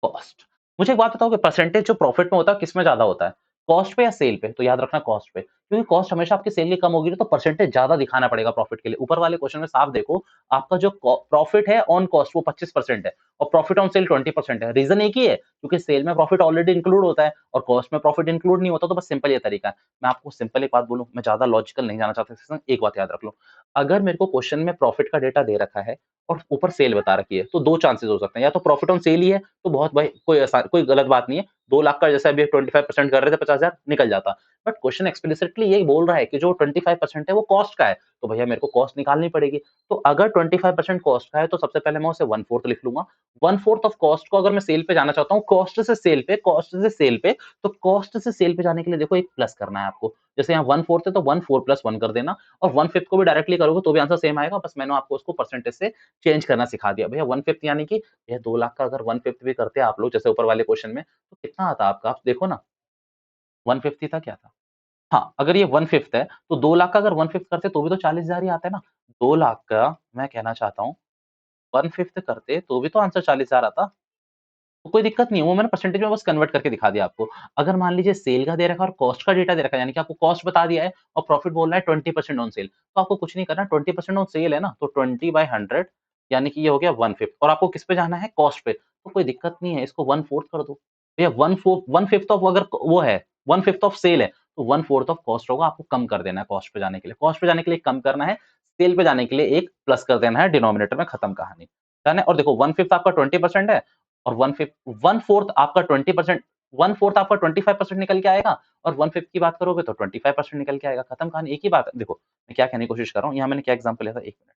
कॉस्ट। मुझे एक बात बताओ कि परसेंटेज जो प्रॉफिट में होता है, किसमें ज़्यादा होता है? कॉस्ट पे या सेल पे? तो याद रखना कॉस्ट पे, क्योंकि कॉस्ट हमेशा आपकी सेल की कम होगी ना, तो परसेंटेज ज़्यादा दिखाना पड़ेगा प्रॉफिट के लिए। ऊपर वाले क्वेश्चन में साफ देखो, आपका जो प्रॉफिट है ऑन कॉस्ट वो 25% है और प्रॉफिट ऑन सेल 20% है। रीज़न एक ही है, क्योंकि सेल में प्रॉफिट ऑलरेडी इंक्लूड होता है और कॉस्ट में प्रॉफिट इंक्लूड नहीं होता, तो बस सिंपल ये तरीका है। मैं आपको सिंपल एक बात बोलूँ, मैं ज़्यादा लॉजिकल नहीं जाना चाहता इसमें, एक बात याद रख लो। अगर मेरे को क्वेश्चन में प्रॉफिट का डेटा दे रखा है और ऊपर सेल बता रखी है, तो 2 चांसेस हो सकते हैं, या तो प्रॉफिट ऑन सेल ही है, तो बहुत भाई कोई गलत बात नहीं है। 2 लाख का जैसे अभी 25% कर रहे थे, 50,000 निकल जाता। बट क्वेश्चन एक्सप्लिसिटली यही बोल रहा है कि जो 25% है वो कॉस्ट का है, तो भैया मेरे को कॉस्ट निकालनी पड़ेगी। तो अगर 25% कॉस्ट का है, तो सबसे पहले मैं उसे 1/4 लिख लूँगा। 1/4 ऑफ कॉस्ट को अगर मैं सेल पे जाना चाहता हूँ, कॉस्ट से सेल पे, तो कॉस्ट से सेल पे जाने के लिए देखो एक प्लस करना है आपको। जैसे यहाँ 1/4 है, तो 1/4 + 1 कर देना और 1/5 को भी डायरेक्टली करोगे तो भी आंसर सेम आएगा, बस मैंने आपको उसको परसेंटेज से चेंज करना सिखा दिया। भैया 1/5 यानी कि भैया 2 लाख का अगर 1/5 भी करते आप लोग, जैसे ऊपर वाले क्वेश्चन में, तो कितना आता आपका? आप देखो ना, 1/5 ही था, क्या था? हाँ, अगर ये 1/5 है, तो 2 लाख का अगर 1/5 करते तो भी तो 40,000 ही आता है ना। 2 लाख का मैं कहना चाहता हूँ 1/5 करते तो भी तो आंसर 40,000 आता। तो कोई दिक्कत नहीं है, वो मैंने परसेंटेज में बस कन्वर्ट करके दिखा दिया आपको। अगर मान लीजिए सेल का दे रखा है और कॉस्ट का डेटा दे रखा है, यानी कि आपको कॉस्ट बता दिया है और प्रॉफिट बोल रहा है 20% ऑन सेल, तो आपको कुछ नहीं करना, 20% ऑन सेल है ना, तो 20/100 यानी कि ये हो गया 1/5 और आपको किस पे जाना है? कॉस्ट पे, तो कोई दिक्कत नहीं है, इसको 1/4 कर दो। भैया 1/5 ऑफ अगर वो है, 1/5 ऑफ सेल है, तो 1/4 ऑफ कॉस्ट होगा, आपको कम कर देना है कॉस्ट पे जाने के लिए। कॉस्ट पे जाने के लिए कम करना है, सेल पे जाने के लिए एक प्लस कर देना है डिनोमिनेटर में, खत्म कहानी। डन है? और देखो 1/5 आपका 20% है और 1/4 आपका 20%, 1/4 आपका 25% निकल के आएगा और 1/5 की बात करोगे तो 25% निकल के आएगा, खत्म कहानी, एक ही बात है। देखो, मैं क्या कहने की कोशिश कर रहा हूँ, यहाँ मैंने क्या एग्ज़ाम्पल लिया था, 1 मिनट,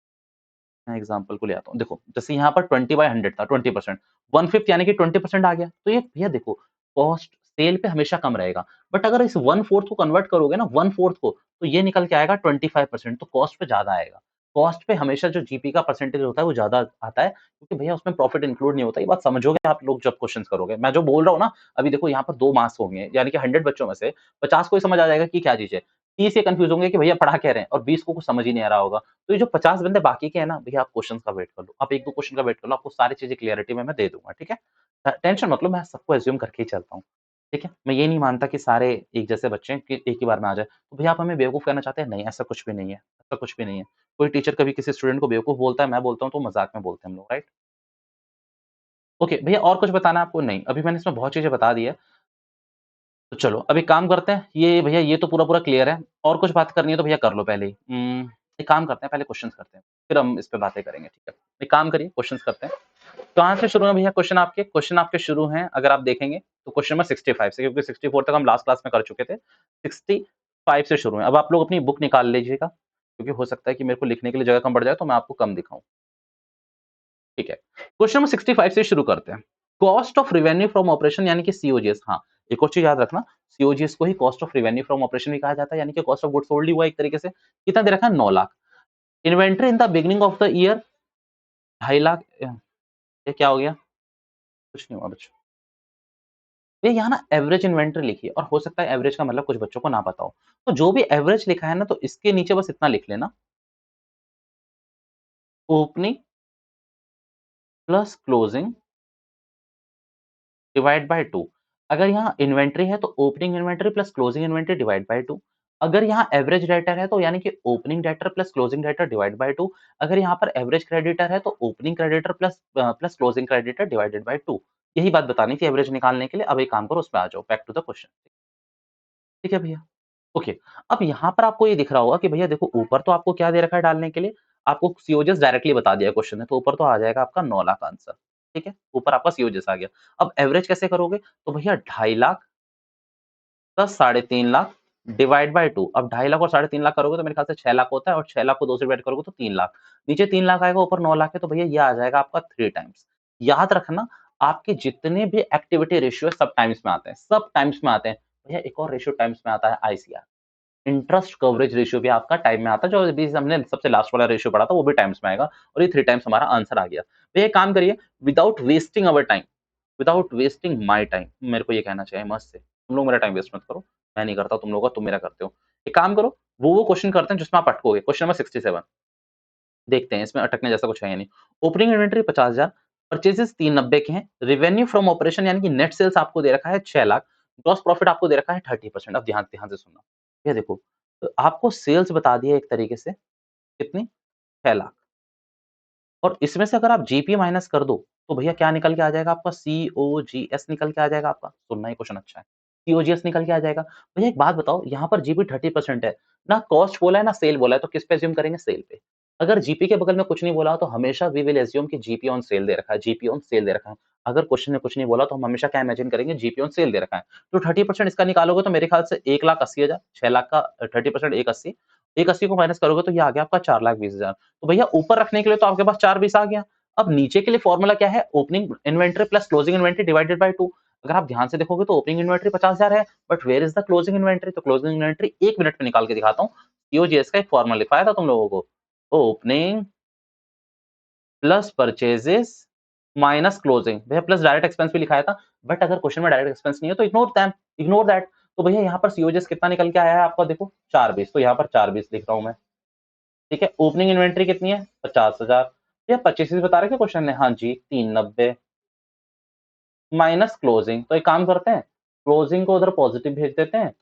मैं एग्ज़ाम्पल को ले आता हूँ। देखो, जैसे यहाँ पर 20/100 था, 20%, 1/5 यानी कि 20% आ गया, तो ये भैया देखो, कॉस्ट सेल पे हमेशा कम रहेगा, बट अगर इस 1/4 को कन्वर्ट करोगे ना, 1/4 को, तो ये निकल के आएगा 25%, तो कॉस्ट पे ज़्यादा आएगा। कॉस्ट पे हमेशा जो जीपी का परसेंटेज होता है वो ज़्यादा आता है, क्योंकि भैया उसमें प्रॉफिट इंक्लूड नहीं होता। ये बात समझोगे आप लोग जब क्वेश्चंस करोगे। मैं जो बोल रहा हूँ ना, अभी देखो यहाँ पर 2 मार्क्स होंगे, यानी कि 100 बच्चों में से 50 को ही समझ आ जाएगा कि क्या चीज़ है। 30 ये कन्फ्यूज़ होंगे कि भैया पढ़ा क्या रहे हैं, और 20 को कुछ समझ ही नहीं आ रहा होगा। तो ये जो 50 बंदे बाकी के हैं ना, भैया आप क्वेश्चंस का वेट कर लो। आप 1-2 क्वेश्चन का वेट कर लो, आपको सारी चीज़ें क्लैरिटी में मैं दे दूँगा, ठीक है? टेंशन मत लो, मैं सबको अज़्यूम करके ही चलता हूँ, ठीक है? मैं ये नहीं मानता कि सारे एक जैसे बच्चे हैं कि एक ही बार में आ जाए। तो भैया आप हमें बेवकूफ़ कहना चाहते हैं? नहीं, ऐसा कुछ भी नहीं है, ऐसा कुछ भी नहीं है। कोई टीचर कभी किसी स्टूडेंट को बेवकूफ़ बोलता है, मैं बोलता हूँ तो मज़ाक में बोलते हैं हम लोग, राइट? ओके, भैया और कुछ बताना है आपको? नहीं, अभी मैंने इसमें बहुत चीज़ें बता दी है। तो चलो, अब एक काम करते हैं, ये भैया ये तो पूरा-पूरा क्लियर है, और कुछ बात करनी है तो भैया कर लो पहले ही। एक काम करते हैं, पहले क्वेश्चन्स करते हैं, फिर हम इस पे बातें करेंगे, ठीक है? एक काम करिए, क्वेश्चन्स करते हैं। कहाँ से शुरू है भैया क्वेश्चन आपके? क्वेश्चन आपके शुरू हैं, अगर आप देखेंगे, तो क्वेश्चन नंबर 65 से, क्योंकि 64 तक हम लास्ट क्लास में कर चुके थे। 65 से शुरू है। अब आप लोग अपनी बुक निकाल लीजिएगा, क्योंकि हो सकता है कि मेरे को लिखने के लिए जगह कम पड़ जाए, तो मैं आपको कम दिखाऊँ। ठीक है। क्वेश्चन नंबर 65 से शुरू करते हैं। Cost of revenue from operation यानी कि सीओजीएस। हाँ, एक और चीज़ याद रखना, सीओजीएस को ही cost of revenue from operation भी कहा जाता है, यानी कि कॉस्ट ऑफ गुड्स सोल्ड ही हुआ एक तरीके से। कितना दे रखा है? 9 lakh. Inventory in the beginning of the year 2.5 lakh. ये क्या हो गया? कुछ नहीं हुआ बच्चों। ये यहाँ ना एवरेज इन्वेंटरी लिखी है, और हो सकता है एवरेज का मतलब कुछ बच्चों को ना पता हो। तो जो भी एवरेज लिखा है ना, तो इसके नीचे बस इतना लिख लेना, opening plus closing divide by 2। अगर यहाँ इन्वेंटरी है तो opening inventory plus closing inventory divide by 2। अगर यहाँ एवरेज डेटर है तो यानी कि opening debtor plus closing debtor divide by 2। अगर यहाँ पर एवरेज क्रेडिटर है तो opening creditor plus closing creditor divided by 2। यही बात बतानी थी एवरेज निकालने के लिए। अब एक काम करो, उस पे आ जाओ, बैक टू द क्वेश्चन। ठीक है भैया? ओके। अब यहाँ पर आपको ये दिख रहा होगा कि भैया देखो, ऊपर तो आपको क्या दे रखा है डालने के लिए, आपको सीओजीएस डायरेक्टली बता दिया क्वेश्चन में, तो ऊपर तो आ जाएगा आपका 9 लाख आंसर। ठीक है? ऊपर आपका सीओजीएस आ गया। अब एवरेज कैसे करोगे? तो भैया 2.5 lakh plus 3.5 lakh divide by 2। अब 2.5 लाख और 3.5 लाख करोगे तो मेरे ख्याल से 6 लाख होता है, और 6 लाख को 2 से डिवाइड करोगे तो 3 लाख। नीचे 3 लाख आएगा, ऊपर 9 लाख है, तो भैया ये आ जाएगा आपका 3 टाइम्स। याद रखना, आपके जितने भी एक्टिविटी रेशियो है सब टाइम्स में आते हैं, सब टाइम्स में आते हैं। भैया एक और रेशियो टाइम्स में आता है, आईसीआर। इंटरेस्ट कवरेज रेशियो भी आपका टाइम में आता है, जो अभी हमने सबसे लास्ट वाला रेशियो पढ़ा था, वो भी टाइम्स में आएगा, और ये 3 टाइम्स हमारा आंसर आ गया। तो ये काम करिए, without wasting our time, without wasting my time, मेरे को ये कहना चाहिए मस्त से, तुम लोग मेरा टाइम वेस्ट मत करो। मैं नहीं करता तुम लोगों का, तुम मेरा करते हो। एक काम करो, वो क्वेश्चन करते हैं जिसमें आप अटकोगे। क्वेश्चन नंबर 67 देखते हैं, इसमें अटकने जैसा कुछ है या नहीं। ओपनिंग इन्वेंटरी 50,000, परचेजेस 390 के हैं, रेवेन्यू फ्रॉम ऑपरेशन यानी कि नेट सेल्स आपको दे रखा है 6 लाख, ग्रॉस प्रॉफिट आपको दे रखा है 30%। अब ध्यान ध्यान से सुनना, ये देखो, तो आपको सेल्स बता दिया एक तरीके से, कितनी? 6 लाख। और इसमें से अगर आप जीपी माइनस कर दो, तो भैया क्या निकल के आ जाएगा आपका? सीओजीएस निकल के आ जाएगा आपका। सुनना, ये क्वेश्चन अच्छा है। सीओजीएस निकल के आ जाएगा। भैया एक बात बताओ, यहाँ पर जीपी 30% है, ना कॉस्ट बोला है ना सेल बोला है, तो किस पे अज़्यूम करेंगे? सेल पे। अगर जीपी के बगल में कुछ नहीं बोला हो, तो हमेशा वी विल अज़्यूम कि जीपी ऑन सेल दे रखा है, जीपी ऑन सेल दे रखा है। अगर क्वेश्चन में कुछ नहीं बोला, तो हम हमेशा क्या इमेजिन करेंगे? जीपी ऑन सेल दे रखा है। तो 30% इसका निकालोगे तो मेरे ख्याल से 1,80,000, 6 लाख का 30% 1,80,000, 1,80,000 को माइनस करोगे तो ये आ गया आपका 4,20,000। तो भैया ऊपर रखने के लिए तो आपके पास 4,20 आ गया। अब नीचे के लिए फॉर्मूला क्या है? Opening inventory plus closing inventory divided by 2। अगर आप ध्यान से देखोगे तो ओपनिंग इन्वेंटरी 50,000 है, but where is the closing inventory? तो क्लोजिंग इन्वेंटरी 1 मिनट में निकाल के दिखाता हूँ। सीओजीएस का एक फॉर्मूला लिखवाया था तुम लोगों को, opening plus purchases minus closing. भैया प्लस डायरेक्ट एक्सपेंस भी लिखाया था, बट अगर क्वेश्चन में डायरेक्ट एक्सपेंस नहीं है तो इग्नोर दैम, इग्नोर दैट। तो भैया यहाँ पर सीओजीएस कितना निकल के आया है आपका? देखो 4,20, तो यहाँ पर 4,20 लिख रहा हूँ मैं। ठीक है, ओपनिंग इन्वेंटरी कितनी है? 50,000। भैया परचेसेस बता रखे क्वेश्चन ने? हाँ जी, 390 माइनस क्लोजिंग। तो एक काम करते हैं, क्लोजिंग को उधर पॉजिटिव भेज देते हैं।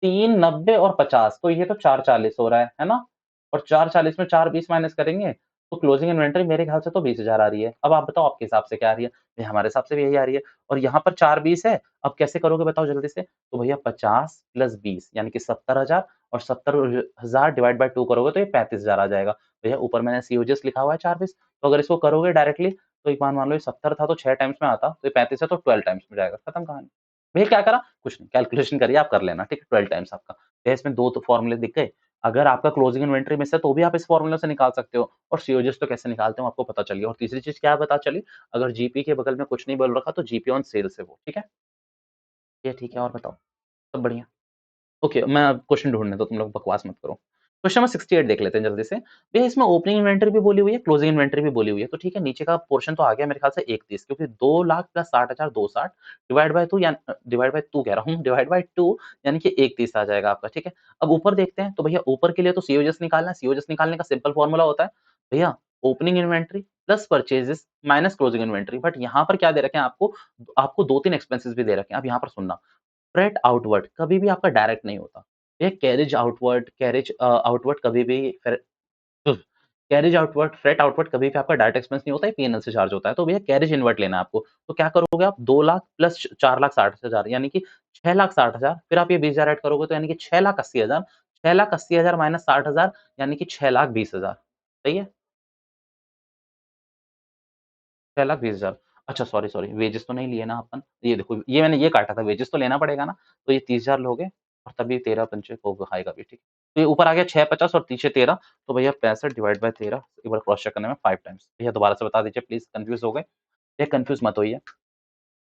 390 और 50, तो ये तो 440 हो रहा है ना? और 440 में 420 माइनस करेंगे तो क्लोजिंग इन्वेंटरी मेरे ख्याल से तो 20,000 आ रही है। अब आप बताओ आपके हिसाब से क्या आ रही है? भई हमारे हिसाब से भी यही आ रही है, और यहाँ पर 420 है। अब कैसे करोगे बताओ जल्दी से? तो भैया 50 प्लस 20 यानी कि 70,000, और 70,000 डिवाइड बाय 2 करोगे तो ये 35,000 आ जाएगा। भैया ऊपर मैंने सीओजीएस लिखा हुआ है 420, तो अगर इसको करोगे डायरेक्टली, तो एक बार मान लो ये 70 था तो 6 टाइम्स में आता, तो ये 35 है तो 12 टाइम्स में जाएगा, खत्म कहानी। भैया क्या करा? कुछ नहीं, कैलकुलेशन करिए, आप कर लेना, ठीक है? 12 टाइम्स आपका। भैया इसमें 2 तो फ़ॉर्मूले दिख गए। अगर आपका क्लोजिंग इन्वेंटरी मिस है तो भी आप इस फ़ॉर्मूले से निकाल सकते हो, और सीओजीएस तो कैसे निकालते हो आपको पता चल गया। और तीसरी चीज़ क्या पता चली? अगर जीपी के बगल में कुछ नहीं बोल रखा तो जीपी ऑन सेल्स है वो, ठीक है? ये ठीक है, और बताओ? सब बढ़िया? ओके, मैं अब क्वेश्चन ढूँढने दो, तुम लोग बकवास मत करो। क्वेश्चन नंबर 68 देख लेते हैं जल्दी से। भैया इसमें ओपनिंग इन्वेंटरी भी बोली हुई है, क्लोजिंग इन्वेंटरी भी बोली हुई है। तो ठीक है, नीचे का पोर्शन तो आ गया मेरे ख्याल से 31 क्योंकि 2 लाख प्लस 60,000 260 डिवाइड बाय 2 या डिवाइड बाय 2 कह रहा हूँ, डिवाइड बाय 2 यानी कि 31 आ जाएगा आपका, ठीक है। अब ऊपर देखते हैं, तो भैया ऊपर के लिए तो सीओजीएस निकालना है, सीओजीएस निकालने का सिंपल फॉर्मूला होता है, भैया opening inventory plus purchases minus closing inventory. But यहाँ पर क्या दे रखे हैं आपको, आपको 2-3 एक्सपेंसेस भी दे रखे हैं। अब यहाँ पर सुनना, फ्रेट आउटवर्ड कभी भी आपका डायरेक्ट नहीं होता। ये कैरेज आउटवर्ड कभी भी कैरेज आउटवर्ड फ्रेट आउटवर्ड कभी भी आपका डायरेक्ट एक्सपेंस नहीं होता है, पीएनएल से चार्ज होता है। तो भैया कैरेज इनवर्ट लेना है आपको। तो क्या करोगे आप, 2 लाख प्लस 4,60,000 यानी कि 6,60,000, फिर आप ये 20,000 ऐड करोगे तो यानी कि 6,80,000, 6,80,000 माइनस 60,000 यानी कि 6,20,000। सही है? 6,20,000। अच्छा सॉरी, सॉरी वेजेस तो नहीं लिए ना अपन। ये देखो, ये मैंने ये काटा था, वेजेस तो लेना पड़ेगा ना, तो ये 30,000 लोगे और तभी 13 पंचे को आएगा भी, ठीक है। तो ये ऊपर आ गया 650 और पीछे 13, तो भैया 65 डिवाइड बाय 13, एक बार क्रॉस चेक करने में 5 टाइम्स। भैया दोबारा से बता दीजिए प्लीज़, कन्फ्यूज़ हो गए? ये कन्फ्यूज़ मत होइए।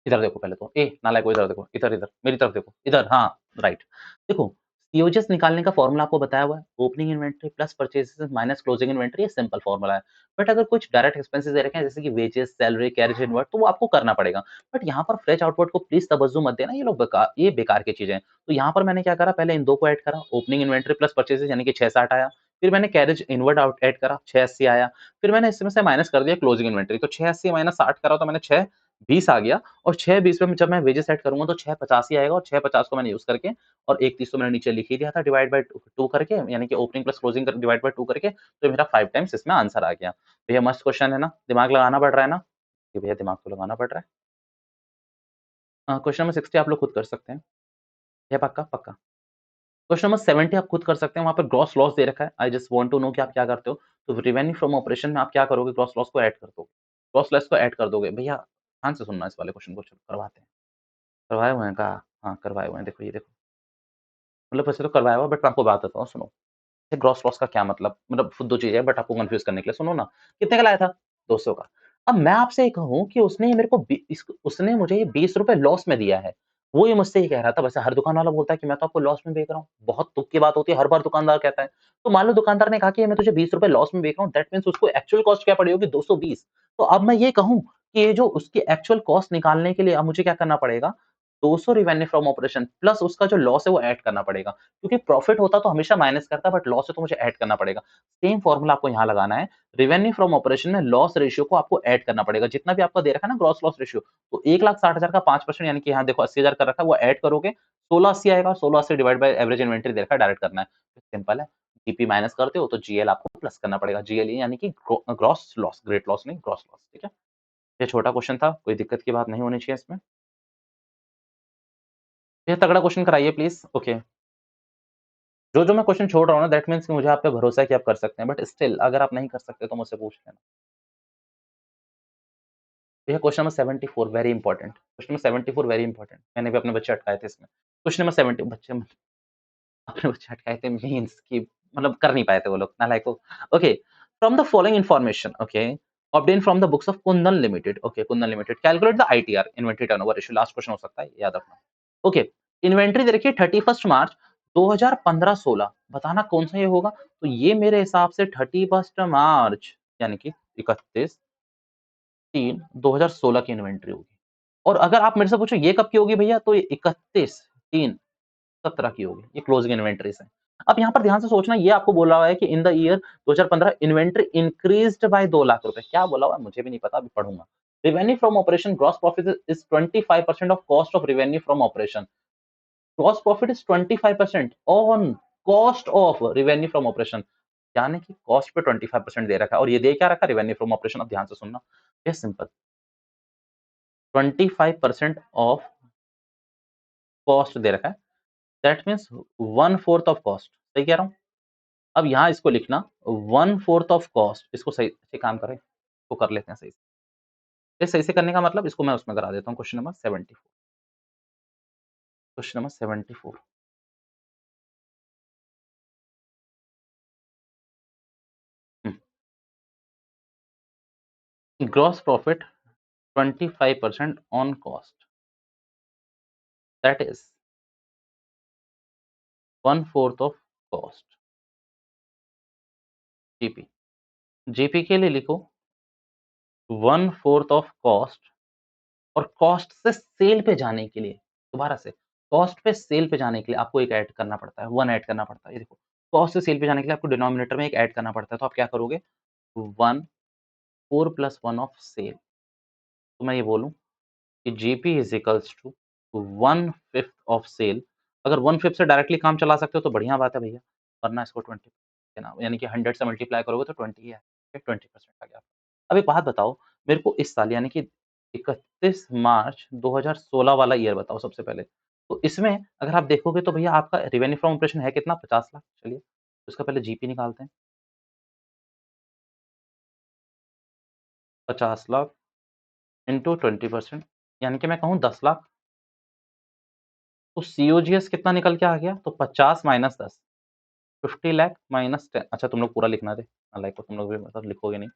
इधर देखो पहले तो, नालायकों इधर देखो, इधर मेरी तरफ देखो, इधर हाँ, राइट। देखो, सीओजीएस निकालने का फॉर्मूला आपको बताया हुआ है, opening inventory plus purchases minus closing inventory, ये सिंपल फॉर्मूला है। बट अगर कुछ डायरेक्ट एक्सपेंसेस दे रखे हैं जैसे कि वेजेस, सैलरी, कैरेज इनवर्ट, तो वो आपको करना पड़ेगा। बट यहाँ पर फ्रेश आउटवर्ड को प्लीज़ तवज्जो मत देना, ये बेकार की चीज़ें हैं। तो यहाँ पर मैंने क्या करा, पहले इन 2 को ऐड करा, ओपनिंग इन्वेंटरी प्लस परचेज़ेज़ यानी कि 660 आया, फिर मैंने कैरेज इनवर्ट आउट ऐड करा, 680 आया, फिर मैंने इसमें से माइनस कर दिया क्लोजिंग इन्वेंटरी, तो 680 माइनस 60 करा तो मैंने 620 आ गया। और 620 में जब मैं वेजेस ऐड करूँगा तो 650 ही आएगा और 650 को मैंने यूज़ करके और 31 तो मैंने नीचे लिख ही दिया था डिवाइड बाय 2 करके, यानी कि ओपनिंग प्लस क्लोजिंग कर डिवाइड बाय 2 करके, तो मेरा 5 टाइम्स इसमें आंसर आ गया। तो ये मस्त क्वेश्चन है ना? दिमाग लगाना पड़ रहा है ना? कि भैया दिमाग तो लगाना पड़ रहा है। क्वेश्चन नंबर 60 आप लोग खुद कर सकते हैं। ये पक्का? पक्का। क्वेश्चन नंबर 70 आप खुद कर सकते हैं, वहाँ पे ग्रॉस लॉस दे रखा है। I just want to know कि आप क्या करते हो? तो रिवेन्यू फ्रॉम ऑपरेशन में आप क्या करोगे? ग्रॉस लॉस को ऐड कर दोगे। ग्रॉस लॉस को ऐड कर दोगे। भैया ध्यान से सुनना इस वाले क्वेश्चन को, चलो करवाते हैं। करवाए हुए हैं कहाँ? हाँ, करवाए हुए हैं। देखो ये देखो। मतलब वैसे तो करवाया हुआ है बट मैं आपको बात बताता हूँ, सुनो। ग्रॉस लॉस का क्या मतलब 2 चीज़ें हैं बट आपको कन्फ्यूज़ करने के लिए सुनो ना। कितने का लाया था? 200 का। अब मैं आपसे ये कहूँ कि उसने मुझे ये ₹20 लॉस में दिया है। वो ये मुझसे ये कह रहा था, वैसे हर दुकान वाला बोलता है कि मैं तो आपको लॉस में बेच रहा हूँ। बहुत तुक की बात होती है, हर बार दुकानदार कहता है। तो मान लो दुकानदार ने कहा कि मैं तुझे ₹20 लॉस में बेच रहा हूँ, दैट मीन्स उसको एक्चुअल कॉस्ट क्या पड़ी होगी? 220। तो अब मैं ये कहूँ कि ये जो उसकी एक्चुअल कॉस्ट निकालने के लिए अब मुझे क्या करना पड़ेगा? 200 रिवेन्यू फ्रॉम ऑपरेशन प्लस उसका जो लॉस है वो ऐड करना पड़ेगा। क्योंकि प्रॉफिट होता तो हमेशा माइनस करता, बट लॉस है तो मुझे ऐड करना पड़ेगा। सेम फॉर्मूला आपको यहाँ लगाना है। रिवेन्यू फ्रॉम ऑपरेशन में लॉस रेशियो को आपको ऐड करना पड़ेगा। जितना भी आपका दे रखा है ना ग्रॉस लॉस रेशियो, तो 1,60,000 का 5% यानी कि यहाँ देखो 80,000 कर रखा है, वो ऐड करोगे, 1680 आएगा। 1680 डिवाइड बाय एवरेज इन्वेंटरी दे रखा है, डायरेक्ट करना है। सिंपल है। जीपी माइनस करते हो तो जीएल आपको प्लस करना पड़ेगा। जीएल यानी कि ग्रॉस लॉस, ग्रेट लॉस नहीं, ग्रॉस लॉस, ठीक है। ये छोटा क्वेश्चन था, कोई दिक्कत की बात नहीं होनी चाहिए इसमें। ये तगड़ा क्वेश्चन कराइए प्लीज। ओके। जो मैं क्वेश्चन छोड़ रहा हूँ ना, दैट मीन्स कि मुझे आप पे भरोसा है कि आप कर सकते हैं, बट स्टिल अगर आप नहीं कर सकते तो मुझसे पूछ लेना। तो ये question number 74 very important, question number 74 very important. मैंने भी अपने बच्चे अटकाए थे इसमें। क्वेश्चन नंबर 70 बच्चे अपने बच्चे अटकाए थे मीन्स कि मतलब कर नहीं पाए थे वो लोग, नालायकों। Okay, from the following information, okay, obtained from the books of Kundan Limited, okay, Kundan Limited, calculate the ITR, inventory turnover ratio, last question हो सकता है, याद रखना। ओके, इन्वेंटरी दे रखी है 31 मार्च 2015-16, बताना कौन सा ये होगा? तो ये मेरे हिसाब से 31 मार्च यानी कि 31/3/2016 की इन्वेंटरी होगी। और अगर आप मेरे से पूछो ये कब की होगी भैया, तो ये 31/3/17 की होगी, ये क्लोजिंग इन्वेंटरीज़ है। अब यहाँ पर ध्यान से सोचना, ये आपको बोला हुआ है कि in the year 2015 inventory increased by 2 lakh रुपए, क्या बोला हुआ है मुझे भी नहीं पता, अभी पढ़ूँगा। Revenue from operation gross profit is 25% of cost of revenue from operation. Gross profit is 25% on cost of revenue from operation, यानी कि कॉस्ट पे 25% दे रखा है और ये दे क्या रखा है? Revenue from operation. अब ध्यान से सुनना, ये सिंपल, 25% ऑफ कॉस्ट दे रखा है, दैट मीन्स 1/4 ऑफ कॉस्ट, सही कह रहा हूँ? अब यहाँ इसको लिखना 1/4 ऑफ कॉस्ट, इसको सही से काम करें, इसको कर लेते हैं सही से। ये सही से करने का मतलब इसको मैं उसमें करा देता हूँ, question number 74, question number 74। Hmm, gross profit 25% on cost, that is 1/4 of cost. GP. GP के लिए लिखो 1/4 ऑफ कॉस्ट, और कॉस्ट से सेल पे जाने के लिए दोबारा से कॉस्ट पे सेल पे जाने के लिए आपको एक ऐड करना पड़ता है, 1 ऐड करना पड़ता है। ये देखो, कॉस्ट से सेल पे जाने के लिए आपको डिनोमिनेटर में एक ऐड करना पड़ता है, तो आप क्या करोगे? 1 4 + 1 ऑफ सेल। तो मैं ये बोलूँ कि GP is equals to 1/5 of sale. अगर 1/5 से डायरेक्टली काम चला सकते हो तो बढ़िया बात है भैया, वरना इसको 20 के नाम यानी कि 100 से मल्टीप्लाई करोगे तो 20 ही है, 20% आ गया। अब एक बात बताओ, मेरे को इस साल यानी कि 31 मार्च 2016 वाला ईयर बताओ सबसे पहले। तो इसमें अगर आप देखोगे तो भैया आपका रेवेन्यू फ्रॉम ऑपरेशन है कितना? 50 लाख। चलिए, तो इसका पहले जीपी निकालते हैं। 50 लाख इंटू 20%, यानी कि मैं कहूँ 10 लाख। तो सीओजीएस कितना निकल के आ गया? तो 50 माइनस 10, 50 लाख माइनस 10। अच्छा, तुम लोग पूरा लिखना थे, लाइक तुम लोग भी मतलब लिखोगे नहीं।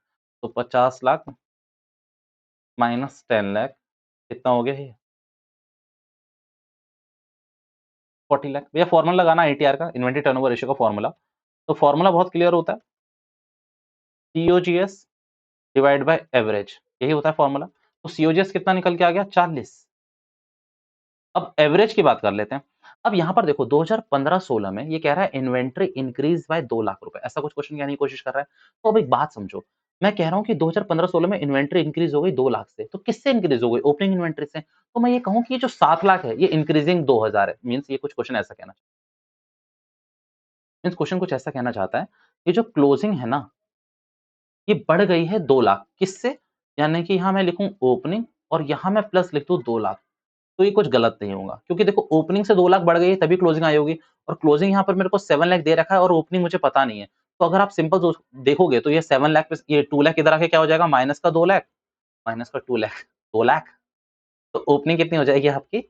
तो 50 लाख माइनस 10 लाख कितना हो गया ये? 40 लाख। भैया फॉर्मूला लगाना आईटीआर का, इन्वेंटरी टर्नओवर रेशियो का फॉर्मूला। तो फॉर्मूला बहुत क्लियर होता है, सीओजीएस डिवाइड बाय एवरेज, यही होता है फॉर्मूला। तो सीओजीएस कितना निकल के आ गया? 40। अब एवरेज की बात कर लेते हैं। अब यहाँ पर देखो 2015-16 में ये कह रहा है इन्वेंटरी इंक्रीज बाय 2 लाख रुपए, ऐसा कुछ क्वेश्चन कहने की कोशिश कर रहा है। तो अब एक बात समझो, मैं कह रहा हूँ कि 2015-16 में इन्वेंटरी इंक्रीज हो गई 2 लाख से, तो किससे इंक्रीज हो गई? ओपनिंग इन्वेंटरी से। तो मैं ये कहूँ कि ये जो 7 लाख है ये इंक्रीजिंग 2000 है, मीन्स ये कुछ क्वेश्चन ऐसा कहना, मीन्स क्वेश्चन कुछ ऐसा कहना चाहता है, ये जो क्लोजिंग है ना, ये बढ़ गई है 2 लाख, किससे? यानी कि यहाँ मैं लिखूँ ओपनिंग और यहाँ मैं प्लस लिख दूँ 2 लाख। तो ये कुछ गलत नहीं होगा, क्योंकि देखो ओपनिंग से 2 लाख बढ़ गई है तभी क्लोजिंग आई होगी, और क्लोजिंग यहाँ पर मेरे को 7 लाख दे रखा है और ओपनिंग मुझे पता नहीं है। तो अगर आप सिंपल देखोगे तो ये 7 लाख पे ये 2 लाख इधर आके क्या हो जाएगा? माइनस का 2 लाख, माइनस का 2 लाख, 2 लाख। तो ओपनिंग कितनी हो जाएगी आपकी?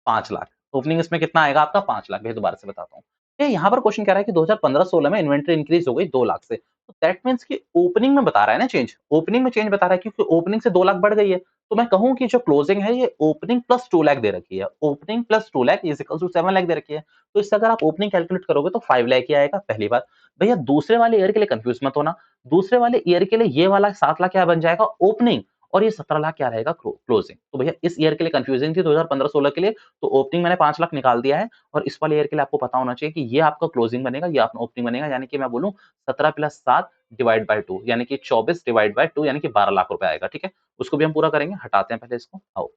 5 लाख। ओपनिंग इसमें कितना आएगा आपका? 5 लाख। भैया दोबारा से बताता हूँ। ये यहाँ पर क्वेश्चन कह रहा है कि 2015-16 में इन्वेंटरी इंक्रीज हो गई 2 लाख से। तो दैट मीन्स कि ओपनिंग में बता रहा है ना चेंज, ओपनिंग में चेंज बता रहा है, क्योंकि ओपनिंग से 2 लाख बढ़ गई है। तो मैं कहूँ कि जो क्लोजिंग है ये ओपनिंग प्लस 2 लाख दे रखी है। Opening plus 2 lakh is equal to 7 lakh दे रखी है। तो इससे अगर आप ओपनिंग कैलकुलेट करोगे तो 5 लाख ही आएगा, पहली बात। भैया दूसरे वाले ईयर के लिए कंफ्यूज मत होना। दूसरे वाले ईयर के लिए ये वाला 7 लाख क्या बन जाएगा? ओपनिंग, और ये 17 लाख क्या रहेगा? क्लोजिंग। तो भैया इस ईयर के लिए कंफ्यूजिंग थी 2015-16 के लिए, तो ओपनिंग मैंने 5 लाख निकाल दिया है, और इस वाले ईयर के लिए आपको पता होना चाहिए कि ये आपका क्लोजिंग बनेगा, ये आपका ओपनिंग बनेगा, यानी कि मैं बोलूँ 17 + 7 डिवाइड बाय 2, यानी कि 24 डिवाइड बाय 2, यानी कि 12 लाख रुपए आएगा, ठीक है? उसको भी हम पूरा करेंगे, हटाते हैं पहले इसको, आओ।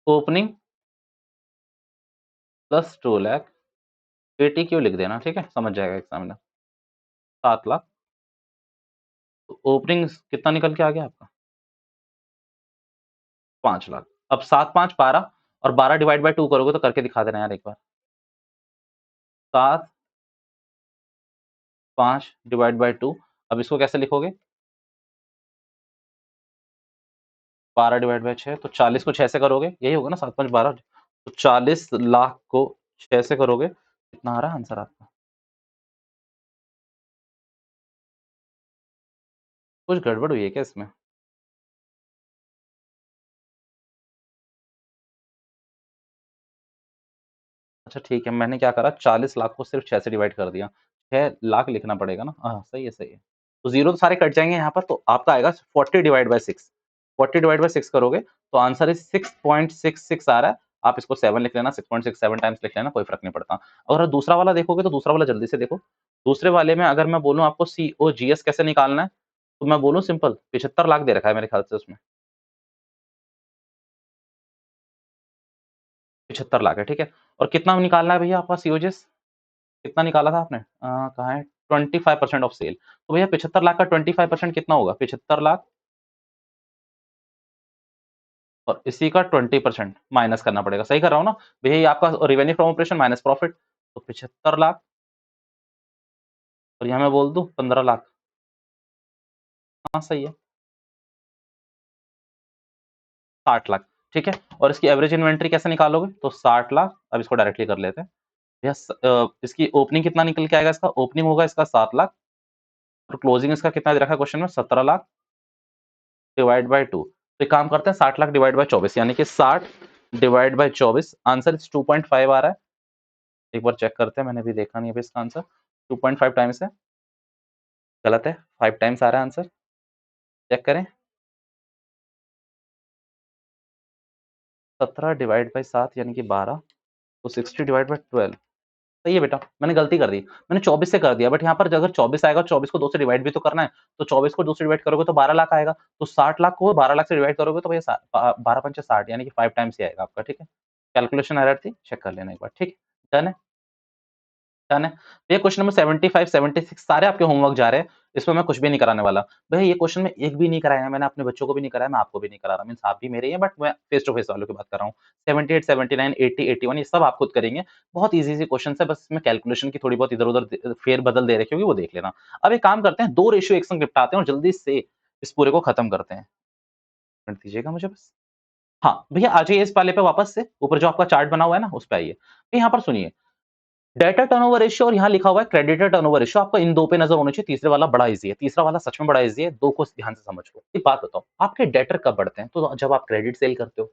ओपनिंग प्लस 2 लाख, एटी क्यों लिख देना, ठीक है? समझ जाएगा एग्जामिनर। 7 लाख, तो ओपनिंग कितना निकल के आ गया आपका? 5 लाख। अब 7 5 12, और 12 डिवाइड बाय 2 करोगे तो करके दिखा देना यार एक बार। 7 5 डिवाइड बाय 2, अब इसको कैसे लिखोगे? 12 डिवाइड बाय 6, तो 40 को 6 से करोगे, यही होगा ना? 7 5 12, तो 40 लाख को 6 से करोगे, कितना आ रहा है आंसर आपका? कुछ गड़बड़ हुई है क्या इसमें? अच्छा ठीक है, मैंने क्या करा, 40 लाख को सिर्फ 6 से डिवाइड कर दिया। 6 लाख लिखना पड़ेगा ना? हाँ, सही है, सही है। तो ज़ीरो तो सारे कट जाएँगे यहाँ पर, तो आपका आएगा 40 डिवाइड बाय 6। 40 डिवाइड बाय 6 करोगे तो आंसर इज़ 6.66 आ रहा है। आप इसको 7 लिख लेना, 6.67 टाइम्स लिख लेना, कोई फ़र्क नहीं पड़ता। और अगर दूसरा वाला देखोगे तो दूसरा वाला जल्दी से देखो। दूसरे वाले में अगर मैं बोलूँ आपको सीओजीएस कैसे निकालना है, तो मैं बोलूँ सिंपल, 75 लाख दे रखा है मेरे ख्याल से उसमें। 75 लाख है, ठीक है? और कितना निकालना है भैया आपका सीओजीएस? कितना निकाला था आपने? कहाँ है? 25% ऑफ सेल। तो भैया 75 लाख का 25% कितना होगा? 75 लाख और इसी का 20% माइनस करना पड़ेगा। सही कर रहा हूँ ना? भैया ये आपका revenue from operation minus profit, तो 75 लाख, और यहाँ मैं बोल दूँ 15 लाख। हाँ, सही है। 60 लाख, ठीक है? और इसकी एवरेज इन्वेंटरी कैसे निकालोगे? तो 60 लाख, अब इसको डायरेक्टली कर लेते हैं। भैया इसकी ओपनिंग कितना निकल के आएगा इसका? ओपनिंग होगा इसका 7 लाख, और क्लोजिंग इसका कितना दे रखा है क्वेश्चन में? 17 लाख डिवाइड बाय 2। तो एक काम करते हैं, 60 लाख डिवाइड बाय 24, यानी कि 60 डिवाइड बाय 24, आंसर इज 2.5 आ रहा है। एक बार चेक करते हैं, मैंने अभी देखा नहीं है इसका आंसर। 2.5 टाइम्स है, गलत है, 5 टाइम्स आ रहा है आंसर। चेक करें। 17 डिवाइड बाई 7 यानी कि 12, तो 60 डिवाइड बाई 12। सही है बेटा, मैंने गलती कर दी, मैंने 24 से कर दिया, बट यहाँ पर अगर 24 आएगा, 24 को 2 से डिवाइड भी तो करना है, तो 24 को 2 से डिवाइड करोगे तो 12 लाख आएगा, तो 60 लाख को 12 लाख से डिवाइड करोगे तो भैया 12 पंचे 60 यानी कि 5 टाइम्स ही आएगा आपका, ठीक है। कैलकुलेशन एरर थी, चेक कर लेना एक बार, ठीक है। डन है, डन है। तो ये क्वेश्चन नंबर 75, 76 सारे आपके होमवर्क जा रहे हैं, इसमें मैं कुछ भी नहीं कराने वाला। भैया ये क्वेश्चन में एक भी नहीं कराया है, मैंने अपने बच्चों को भी नहीं कराया, मैं आपको भी नहीं करा रहा, मीन्स आप भी मेरे ही हैं, बट मैं फेस टू फेस वालों की बात कर रहा हूँ। 78, 79, 80, 81 ये सब आप खुद करेंगे। बहुत ईज़ी क्वेश्चन है, बस इसमें कैलकुलेशन की थोड़ी बहुत इधर-उधर फेर-बदल दे रखी होगी, वो देख लेना। अब एक काम करते हैं, 2 रेशियो एक संग निपटाते हैं और जल्दी से इस पूरे को खत्म करते हैं। मिनट दीजिएगा मुझे बस। हाँ, भैया आ जाइए इस वाले पे वापस से, ऊपर जो आपका चार्ट बना हुआ है ना, उस पे आइए। तो यहाँ पर सुनिए, डेटर टर्नओवर रेशियो और यहाँ लिखा हुआ है क्रेडिटर टर्नओवर रेशियो, आपको इन 2 पे नज़र होनी चाहिए, तीसरे वाला बड़ा ईज़ी है, तीसरा वाला सच में बड़ा ईज़ी है, 2 को ध्यान से समझ लो। एक बात बताओ, आपके डेटर कब बढ़ते हैं? तो जब आप क्रेडिट सेल करते हो।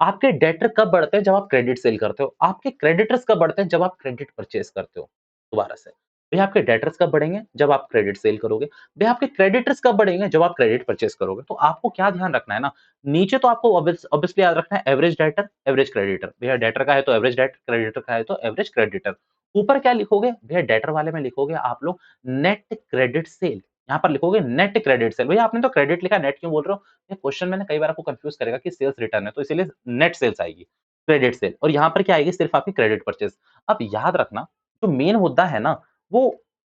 आपके डेटर कब बढ़ते हैं? जब आप क्रेडिट सेल करते हो। आपके क्रेडिटर्स कब बढ़ते हैं? जब आप क्रेडिट परचेज़ करते हो। दोबारा से, भैया आपके डेटर्स कब बढ़ेंगे? जब आप क्रेडिट सेल करोगे। भैया आपके क्रेडिटर्स कब बढ़ेंगे? जब आप क्रेडिट परचेज़ करोगे। तो आपको क्या ध्यान रखना है ना, नीचे तो आपको ऑब्वियसली याद रखना है एवरेज डेटर, एवरेज क्रेडिटर। भैया डेटर का है तो एवरेज डेट, क्रेडिटर का है तो एवरेज क्रेडिटर। ऊपर क्या लिखोगे? भैया डेटर वाले में लिखोगे आप लोग नेट क्रेडिट सेल। यहाँ पर लिखोगे नेट क्रेडिट सेल। भैया आपने तो क्रेडिट लिखा, नेट क्यों बोल रहे हो? ये क्वेश्चन मैंने कई बार आपको कंफ्यूज करेगा कि सेल्स रिटर्न है, तो इसीलिए नेट सेल्स आएगी, क्रेडिट सेल। और यहाँ पर क्या आएगी? सिर्फ आपकी क्रेडिट परचेज। अब याद रखना, जो मेन मुद्दा है ना, वो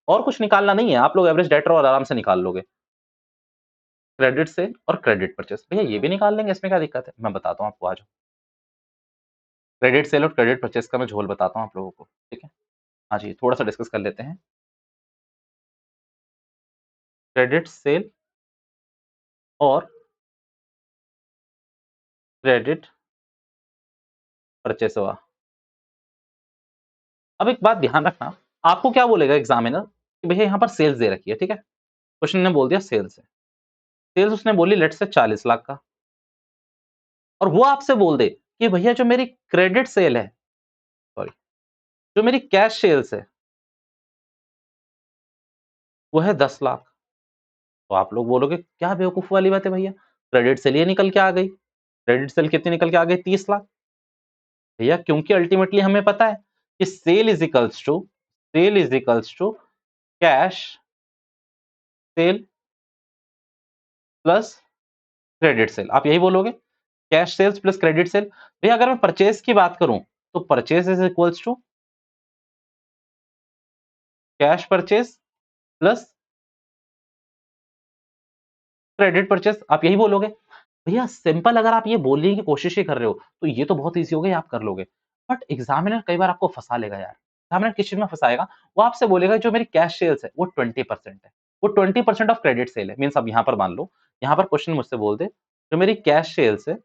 और कुछ निकालना नहीं है, आप लोग एवरेज डेटर और आराम से निकाल लोगे। क्रेडिट सेल और क्रेडिट परचेज, भैया ये भी निकाल लेंगे, इसमें क्या दिक्कत है? मैं बताता हूँ आपको, आ जाओ। क्रेडिट सेल और क्रेडिट परचेज का मैं झोल बताता हूँ आप लोगों को, ठीक है? हाँ जी, थोड़ा सा डिस्कस कर लेते हैं। क्रेडिट सेल और क्रेडिट परचेस हुआ। अब एक बात ध्यान रखना, आपको क्या बोलेगा एग्जामिनर कि भैया यहाँ पर सेल्स दे रखी है, ठीक है? क्वेश्चन ने बोल दिया सेल्स है। सेल्स उसने बोली लेट्स से 40 लाख का, और वो आपसे बोल दे कि भैया जो मेरी क्रेडिट सेल है, सॉरी, जो मेरी कैश सेल्स है, वो है 10 लाख। तो आप लोग बोलोगे क्या बेवकूफ वाली बात है भैया, क्रेडिट सेल ये निकल के आ गई। क्रेडिट सेल कितनी निकल के आ गई? 30 लाख। भैया क्योंकि अल्टीमेटली हमें पता है कि sale is equals to cash sale plus credit sale. आप यही बोलोगे, cash sales plus credit sale. भैया अगर मैं परचेज की बात करूं, तो purchase is equals to cash purchase plus credit purchase, आप यही बोलोगे। भैया सिंपल, अगर आप ये बोलने की कोशिश ही कर रहे हो, तो ये तो बहुत ईजी हो गई, आप कर लोगे। बट एग्जामिनर कई बार आपको फंसा लेगा यार। एग्जामिनर किस चीज में फंसाएगा? वो आपसे बोलेगा जो मेरी कैश सेल्स है वो 20% है, वो 20% ऑफ क्रेडिट सेल है। मीन्स अब यहाँ पर मान लो, यहाँ पर क्वेश्चन मुझसे बोल दे जो मेरी कैश सेल्स है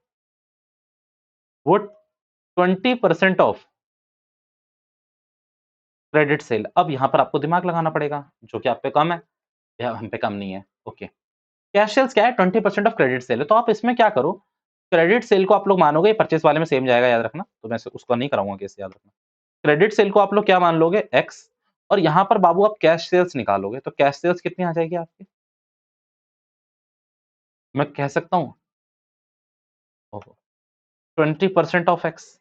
वो 20% ऑफ क्रेडिट सेल। अब यहाँ पर आपको दिमाग लगाना पड़ेगा, जो कि आप पे कम है या हम पे कम नहीं है। ओके, कैश सेल्स क्या है? 20% ऑफ क्रेडिट सेल है। तो आप इसमें क्या करो, क्रेडिट सेल को आप लोग मानोगे, परचेस वाले में सेम जाएगा, याद रखना। तो मैं उसको नहीं कराऊंगा केस, याद रखना। क्रेडिट सेल को आप लोग क्या मान लोगे? एक्स। और यहाँ पर बाबू आप कैश सेल्स निकालोगे, तो कैश सेल्स कितनी आ जाएगी आपकी? मैं कह सकता हूँ 20% ऑफ एक्स।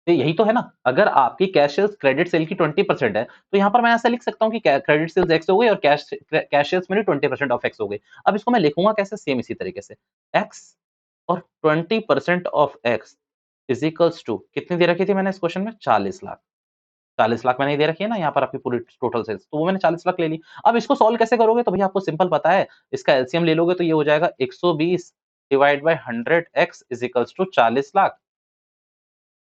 तो यही तो है ना, अगर आपकी कैश सेल्स क्रेडिट सेल की 20% है, तो यहाँ पर मैं ऐसा लिख सकता हूँ कि क्रेडिट सेल्स एक्स हो गई और कैश सेल्स मेरी 20% ऑफ एक्स हो गई। अब इसको मैं लिखूंगा कैसे? सेम इसी तरीके से, एक्स और 20% of x is equals to, कितनी दे रखी थी मैंने इस क्वेश्चन में? 40 लाख। 40 लाख मैंने दे रखी है ना यहाँ पर आपकी पूरी टोटल सेल्स, तो वो मैंने 40 लाख ले ली। अब इसको सॉल्व कैसे करोगे? तो भैया आपको सिंपल पता है, इसका एलसीएम ले लोगे तो ये हो जाएगा 120 divide by 100 x is equals to 40 lakh.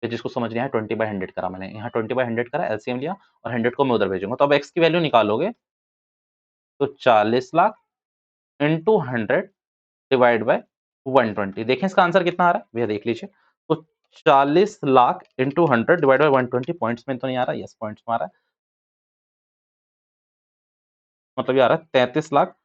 ये जिसको समझ नहीं आया, 20/100 करा मैंने, यहाँ 20/100 करा, एलसीएम लिया और 100 को मैं उधर भेजूंगा। तो अब एक्स की वैल्यू निकालोगे तो 40 लाख इंटू 100 डिवाइड बाय 120। देखें इसका आंसर कितना आ रहा है भैया, देख लीजिए। तो 40 lakh into 100 divide by 120, points में तो नहीं आ रहा, यस पॉइंट्स में आ रहा है, मतलब ये आ रहा है 33 लाख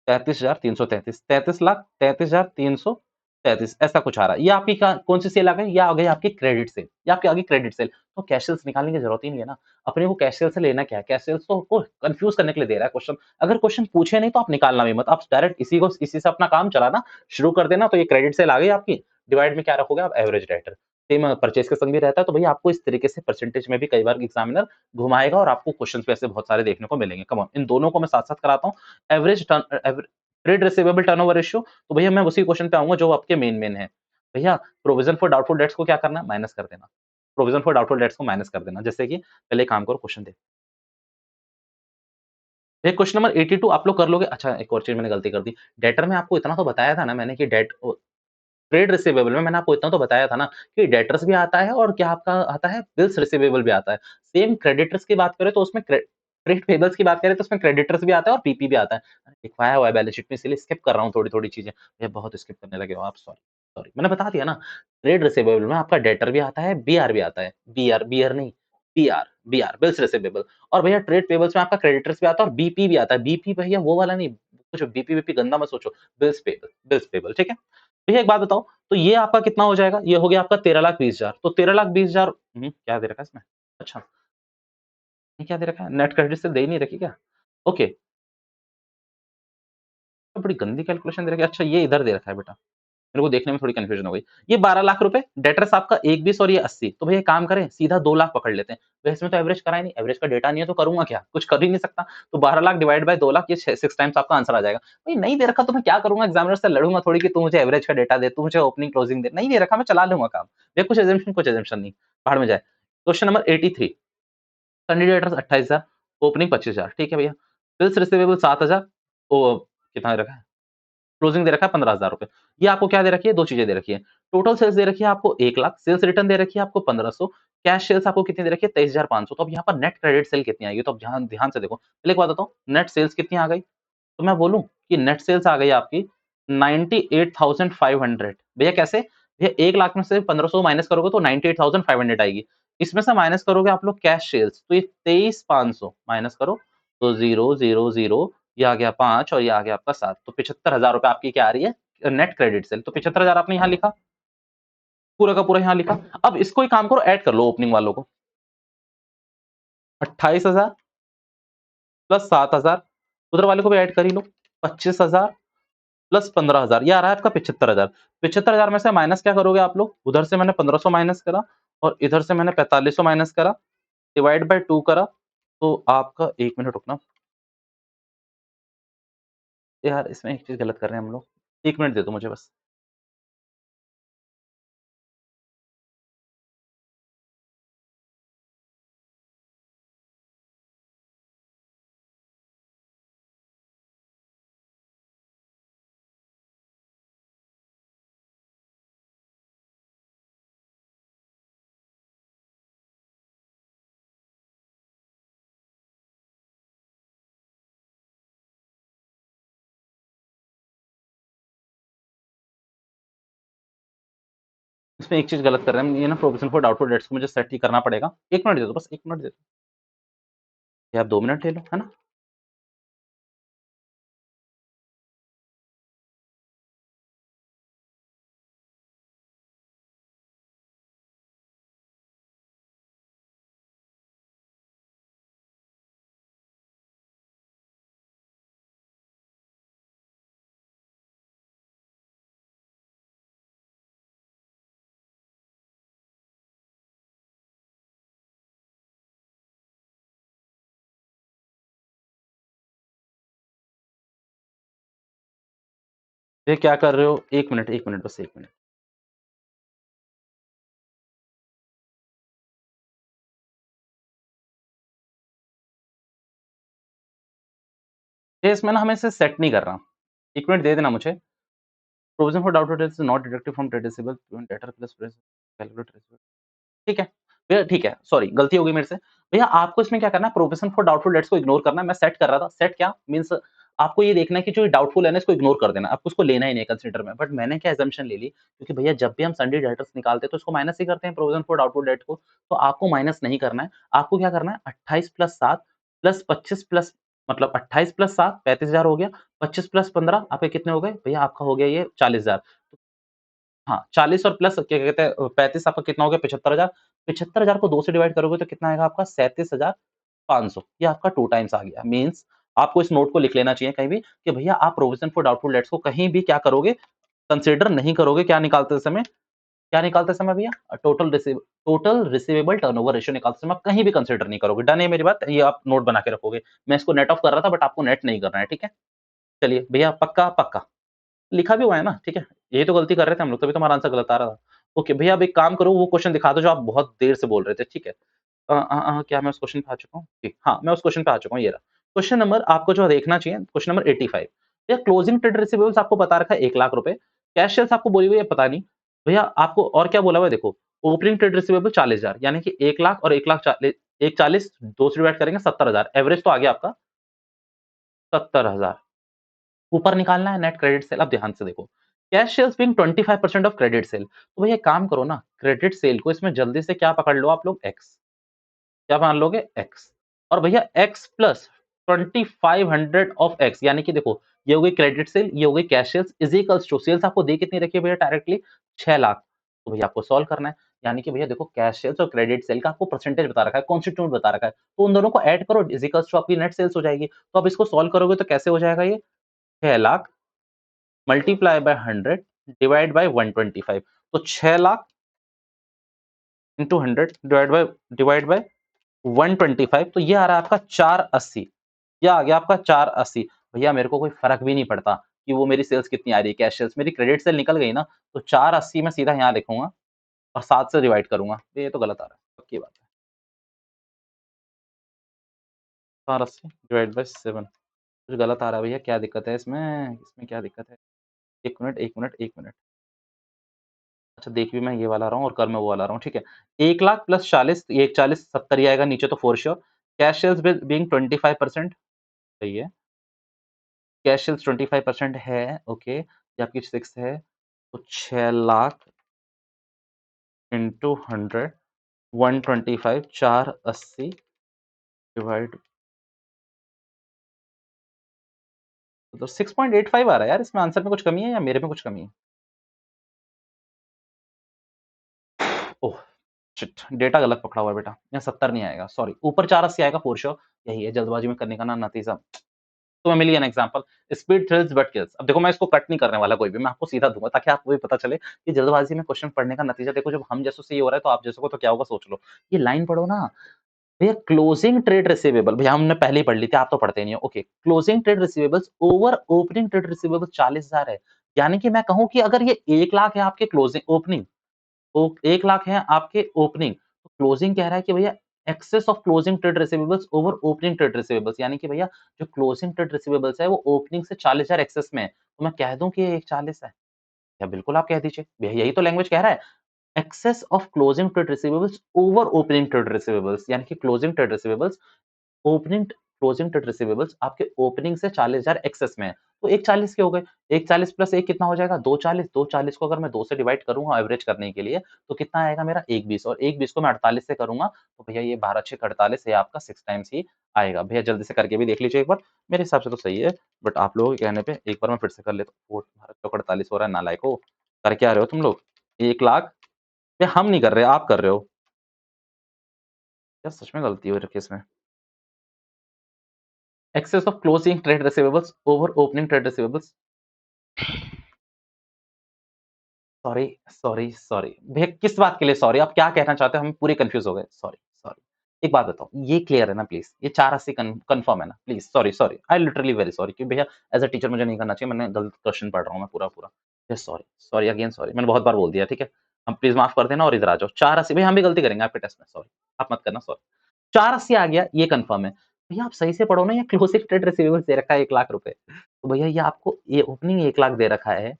33,333, 33 लाख 33,333, ऐसा कुछ आ रहा है। ये आपकी कौन सी सेल आ गई? ये आ गई आपकी क्रेडिट सेल, ये आपकी आ गई क्रेडिट सेल। तो कैश सेल्स निकालने की ज़रूरत ही नहीं है ना। अपने को कैश सेल्स से लेना क्या है? कैश सेल्स तो आपको कन्फ्यूज़ करने के लिए दे रहा है क्वेश्चन। अगर क्वेश्चन पूछे नहीं तो आप निकालना भी मत। आप डायरेक्ट इसी से अपना काम चलाना शुरू कर देना, तो ये क्रेडिट सेल आ गई आपकी, डिवाइड में क्या रखोगे आप? Average debtor. सेम परचेज़ के संग भी रहता है, तो भैया आपको इस तरीके से परसेंटेज में भी कई बार एग्ज़ामिनर घुमाएगा और आपको क्वेश्चन्स भी ऐसे बहुत सारे देखने को मिलेंगे। कम ऑन, इन दोनों को मैं साथ-साथ कराता हूँ। Average trade receivable turnover ratio, तो भैया मैं उसी क्वेश्चन पे आऊँगा जो आपके मेन है। भैया प्रोविज़न फॉर डाउटफुल डेट्स को क्या करना है? माइनस कर देना। प्रोविज़न फॉर डाउटफुल डेट्स को माइनस कर देना। जैसे कि पहले एक काम करो, क्वेश्चन देखो। ये क्वेश्चन नंबर 82 आप लोग कर लोगे। अच्छा, एक और चीज़ मैंने गलती कर दी। डेटर में आपको इतना तो बताया था ना मैंने कि ट्रेड रिसीवेबल में मैंने आपको इतना तो बताया था ना कि डेटर्स भी आता है और क्या आपका आता है, बिल्स रिसीवेबल भी आता है। सेम क्रेडिटर्स की बात करें तो उसमें ट्रेड पेबल्स की बात करें तो उसमें क्रेडिटर्स भी आता है और पीपी भी आता है। मैंने लिखवाया हुआ है बैलेंस शीट में, इसलिए स्किप कर रहा हूँ थोड़ी-थोड़ी चीज़ें। ये बहुत स्किप करने लगे हो आप, सॉरी, सॉरी। मैंने बता दिया ना, ट्रेड रिसीवेबल में आपका डेटर भी आता है, बीआर भी आता है। बीआर बीआर नहीं, बीआर बीआर बिल्स रिसीवेबल। और भैया ट्रेड पेबल्स में आपका क्रेडिटर्स भी आता है और बीपी भी आता है। बीपी भैया वो वाला नहीं, कुछ बीपी-वीपी गंदा मत सोचो। बिल्स पेबल, ठीक है? भैया एक बात बताओ, तो ये आपका कितना हो जाएगा? ये हो गया आपका 13,20,000। तो 13,20,000 क्या दे रखा है इसमें? अच्छा, ये क्या दे रखा है? नेट क्रेडिट से दे ही नहीं रखी क्या? ओके, तो बड़ी गंदी कैलकुलेशन दे रखी है। अच्छा, ये इधर दे रखा है बेटा। मेरे को देखने में थोड़ी कन्फ्यूजन हो गई। ये 12 लाख रुपए, डेटर्स आपका 1 20 और ये 80। तो भैया एक काम करें, सीधा 2 लाख पकड़ लेते हैं। भैया इसमें तो एवरेज करा ही नहीं, एवरेज का डेटा नहीं है तो करूँगा क्या? कुछ कर ही नहीं सकता। तो 12 लाख डिवाइड बाय 2 लाख, ये 6 टाइम्स आपका आंसर आ जाएगा। भई नहीं दे रखा तो मैं क्या करूँगा? एग्ज़ामिनर से लड़ूँगा थोड़ी कि तू मुझे एवरेज का डेटा दे, तू मुझे ओपनिंग क्लोजिंग दे। नहीं दे रखा, मैं चला लूँगा काम। भैया कुछ अज़म्पशन नहीं, भाड़ में जाए। क्वेश्चन नंबर 83, कैंडिडेट्स 28,000, ओपनिंग 25,000, ठीक है भैया। बिल्स रिसीवेबल 7,000, ओ कितना दे रखा है? क्लोजिंग दे रखा है 15,000 रुपए। ये आपको क्या दे रखी है? 2 चीज़ें दे रखी है। टोटल सेल्स दे रखी है आपको 1,00,000, सेल्स रिटर्न दे रखी है आपको 1,500, कैश सेल्स आपको कितनी दे रखी है? 23,500। तो अब यहाँ पर नेट क्रेडिट सेल कितनी आएगी? तो अब ध्यान ध्यान से देखो। पहले एक बात बताओ, नेट सेल्स कितनी आ गई? तो मैं बोलूँ कि नेट सेल्स आ गई आपकी 98,500। भैया कैसे? भैया 1,00,000 में से 1500 माइनस करोगे तो 98,500 आएगी। इसमें से माइनस करोगे आप लोग कैश सेल्स, तो ये 23,500 माइनस करो, तो 0, 0, 0, ये आ गया 5 और ये आ गया आपका 7, तो 75,000 रुपए आपकी क्या आ रही है? Net credit sale. तो 75,000 आपने यहाँ लिखा, पूरा का पूरा यहाँ लिखा। अब इसको एक काम करो, ऐड कर लो ओपनिंग वालों को। 28,000 प्लस 7,000, उधर वाले को भी ऐड कर ही लो। 25,000 प्लस 15,000, ये आ रहा है आपका 75,000। 75,000 में से माइनस क्या करोगे आप लोग? उधर से मैंने 1500 माइनस करा और इधर से मैंने 4500 माइनस करा, डिवाइड बाय 2 करा, तो आपका 1 मिनट रुकना। यार इसमें एक चीज़ गलत कर रहे हैं हम लोग। 1 मिनट दे दो मुझे बस। इसमें एक चीज़ गलत कर रहे हैं हम, ये ना प्रोविज़न फॉर डाउटफुल डेट्स को मुझे सेट ही करना पड़ेगा। 1 मिनट दे दो बस, 1 मिनट दे दो। या आप 2 मिनट ले लो, है ना? ये क्या कर रहे हो? 1 मिनट बस 1 मिनट। ये इसमें ना हमें इसे सेट नहीं करना। 1 मिनट दे देना मुझे। Provision for doubtful debts is not deducted from trade receivable when debtor plus calculate receivable. ठीक है। भैया ठीक है, सॉरी गलती हो गई मेरे से। भैया आपको इसमें क्या करना है, प्रोविज़न फॉर डाउटफुल डेट्स को इग्नोर करना है। मैं सेट कर रहा था, सेट क्या मीन्स आपको ये देखना है कि जो डाउटफुल है ना इसको इग्नोर कर देना है, आपको उसको लेना ही नहीं है कंसीडर में। बट मैंने क्या असम्पशन ले ली, क्योंकि भैया जब भी हम सन्डे डेटर्स निकालते हैं तो इसको माइनस ही करते हैं प्रोविज़न फॉर डाउटफुल डेट को। तो आपको माइनस नहीं करना है, आपको क्या करना है 28 प्लस 7 प्लस 25 प्लस मतलब 28 प्लस 7 35,000 हो गया, 25 प्लस 15 आपके कितने हो गए? भैया आपका हो गया ये 40,000। हाँ, 40 और प्लस क्या कहते हैं 35 आपका कितना हो गया 75,000। 75,000 को 2 से डिवाइड करोगे तो कितना आएगा आपका 37,500। ये आपका 2 टाइम्स आ गया। मीन्स आपको इस नोट को लिख लेना चाहिए कहीं भी कि भैया आप प्रोविज़न फॉर डाउटफुल डेट्स को कहीं भी क्या करोगे, कंसीडर नहीं करोगे। क्या निकालते समय भैया? टोटल रिसीवेबल टर्नओवर रेशियो निकालते समय आप कहीं भी कंसीडर नहीं करोगे। डन है मेरी बात? ये आप नोट बना के रखोगे। मैं इसको नेट ऑफ कर रहा था बट आपको नेट नहीं करना है, ठीक है? चलिए भैया पक्का, पक्का। लिखा भी हुआ है ना, ठीक है? यही तो गलती कर रहे थे हम लोग, तभी तो हमारा आंसर गलत आ रहा था। ओके भैया अब एक काम करो वो क्वेश्चन दिखा दो जो आप बहुत देर से बोल रहे थे, ठीक है? क्या मैं उस क्वेश्चन पे आ चुका हूँ? ठीक, हाँ, मैं उस क्वेश्चन पे आ चुका हूँ, ये रहा। क्वेश्चन नंबर आपको जो देखना चाहिए, क्वेश्चन नंबर 85। भैया क्लोजिंग ट्रेड रिसीवेबल्स आपको बता रखा है 1 लाख रुपए, कैश सेल्स आपको बोली हुई है पता नहीं। भैया आपको और क्या बोला हुआ है देखो, ओपनिंग ट्रेड रिसीवेबल 40,000 यानी कि 1 लाख और 1 लाख 40 2 से डिवाइड करेंगे 70,000 एवरेज तो आ गया आपका 70,000। ऊपर निकालना है नेट क्रेडिट सेल। अब ध्यान से देखो, cash sales being 25% of credit sale, तो भैया एक काम करो ना, क्रेडिट सेल को इसमें जल्दी से क्या पकड़ लो आप लोग एक्स। क्या मान लोगे? एक्स। और भैया एक्स प्लस 2500 ऑफ एक्स यानी कि देखो ये हो गई क्रेडिट सेल, ये हो गई cash sales is equals to sales आपको दे कितनी रखी है भैया डायरेक्टली 6 लाख। तो भैया आपको सॉल्व करना है। यानी कि भैया देखो कैश सेल्स और क्रेडिट सेल का आपको परसेंटेज बता रखा है, कॉन्स्टिट्यूएंट बता रखा है, तो उन दोनों को ऐड करो इज इक्वल्स टू आपकी नेट सेल्स हो जाएगी। तो अब इसको सॉल्व करोगे तो कैसे हो जाएगा ये 6 lakh multiply by 100 divide by 125। तो 6 लाख इंटू 100 डिवाइड बाय 125 तो ये आ रहा है आपका 480। ये आ गया आपका 480। भैया मेरे को कोई फ़र्क भी नहीं पड़ता कि वो मेरी सेल्स कितनी आ रही है, कैश सेल्स मेरी क्रेडिट सेल निकल गई ना, तो 480 मैं सीधा यहाँ लिखूँगा और 7 से डिवाइड करूँगा। ये तो गलत आ रहा है, पक्की बात है। 480 डिवाइड बाय 7 कुछ गलत आ रहा है भैया, क्या दिक्कत है इसमें? इसमें क्या दिक्कत है? 1 मिनट, 1 मिनट, 1 मिनट। अच्छा देख भी मैं ये वाला रहा हूँ और कर मैं वो वाला रहा हूँ, ठीक है। 1 लाख प्लस 40 ये 40 70 ही आएगा नीचे तो for sure. Cash sales being 25% सही है। कैश सेल्स 25% है, ओके। ये आपकी 6 है, तो 6 लाख इंटू 100 125 480 डिवाइड तो 6.85 आ रहा है यार, इसमें आंसर में कुछ कमी है या मेरे में कुछ कमी है? ओह! शिट! डेटा गलत पकड़ा हुआ है बेटा, यहाँ 70 नहीं आएगा, सॉरी। ऊपर 480 आएगा फॉर श्योर, यही है जल्दबाजी में करने का ना नतीजा। तुम्हें मिल गया ना example, speed thrills but kills. अब देखो मैं इसको कट नहीं करने वाला कोई भी, मैं आपको सीधा दूँगा ताकि आपको भी पता चले कि जल्दबाजी में क्वेश्चन पढ़ने का नतीजा देखो जब हम जैसों से ये हो रहा है तो आप जैसों को तो क्या होगा सोच लो। ये लाइन पढ़ो ना, भैया क्लोजिंग ट्रेड रिसीवेबल भैया हमने पहले ही पढ़ ली थी, आप तो पढ़ते नहीं हो। Okay, closing trade receivables over opening trade receivables 40,000 है। यानी कि मैं कहूँ कि अगर ये 1 लाख है आपके क्लोजिंग ओपनिंग तो 1 लाख है आपके ओपनिंग, तो क्लोजिंग कह रहा है कि भैया excess of closing trade receivables over opening trade receivables यानी कि भैया जो क्लोजिंग ट्रेड रिसीवेबल्स है वो ओपनिंग से 40,000 एक्सेस में है। तो मैं कह दूँ कि ये 40 है? या बिल्कुल आप कह दीजिए, भैया यही तो लैंग्वेज कह रहा है। Excess of closing trade receivables over opening trade receivables यानी कि closing trade receivables opening closing trade receivables आपके ओपनिंग से 40,000 एक्सेस में है। तो 140 के हो गए। 140 प्लस 1 कितना हो जाएगा? 240 240 को अगर मैं 2 से डिवाइड करूँगा एवरेज करने के लिए, तो कितना आएगा मेरा 120 और 120 को मैं 48 से करूँगा, तो भैया ये 12 छेक 48 ये आपका 6 टाइम्स ही आएगा। भैया जल्दी से करके भी देख लीजिए एक बार। मेरे हिसाब से तो सही है, बट आप लोगों के कहने पे एक बार मैं फिर से कर लेता हूँ। 12 चौक 48 हो रहा है नालायकों। कर क्या रहे हो तुम लोग? 1 लाख ये हम नहीं कर रहे, आप कर रहे हो। यार सच में गलती हो रखी है इसमें। Excess of closing trade receivables over opening trade receivables sorry, sorry, sorry. भैया किस बात के लिए सॉरी? आप क्या कहना चाहते हो? हम पूरे कन्फ्यूज़ हो गए। Sorry, sorry. एक बात बताओ, ये क्लियर है ना प्लीज़? ये 480 कन्फर्म है ना? Please sorry, sorry. I am literally very sorry कि भैया एज़ अ टीचर मुझे नहीं करना चाहिए। मैंने गलत क्वेश्चन पढ़ रहा हूँ मैं पूरा-पूरा। Yes sorry, sorry again sorry. मैंने बहुत बार बोल दिया, ठीक है? अब प्लीज़ माफ़ कर देना और इधर आ जाओ। 480 भैया हम भी गलती करेंगे आपके टेस्ट में, सॉरी। आप मत करना सॉरी। 480 आ गया, ये कन्फर्म है। भैया आप सही से पढ़ो ना, ये क्लोजिंग ट्रेड रिसीवेबल्स दे रखा है 1 लाख रुपए। तो भैया ये आपको ये ओपनिंग 1 लाख दे रखा है,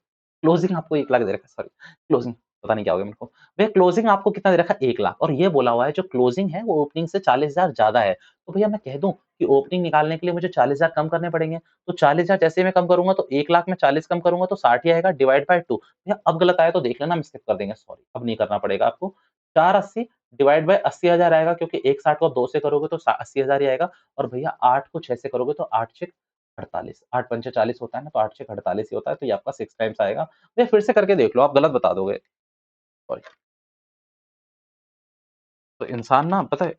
क्लोजिंग आपको 1 लाख दे रखा है, सॉरी क्लोजिंग पता नहीं क्या हो गया मेरे को। भैया क्लोजिंग आपको कितना दे रखा है 1 लाख और ये बोला हुआ है जो क्लोजिंग है वो ओपनिंग से 40,000 ज़्यादा है। तो भैया मैं कह दूँ कि ओपनिंग निकालने के लिए मुझे 40,000 कम करने पड़ेंगे। तो 40,000 जैसे ही मैं कम करूँगा तो 1 लाख में 40 कम करूँगा तो 60 ही आएगा डिवाइड बाय 2। भैया अब गलत आया तो देख लेना हम स्किप कर देंगे, सॉरी अब नहीं करना पड़ेगा आपको। 480 डिवाइड बाय 80,000 आएगा क्योंकि 1 60 को आप 2 से करोगे तो सा 80,000 ही आएगा और भैया 8 को 6 से करोगे तो 8 छीक 48, 8 पंचे 40 होता है ना, तो 8 छः 48 ही होता है, तो ये आपका 6 टाइम्स आएगा। भैया फिर से करके देख लो, आप गलत बता दोगे। सॉरी। तो इंसान ना पता है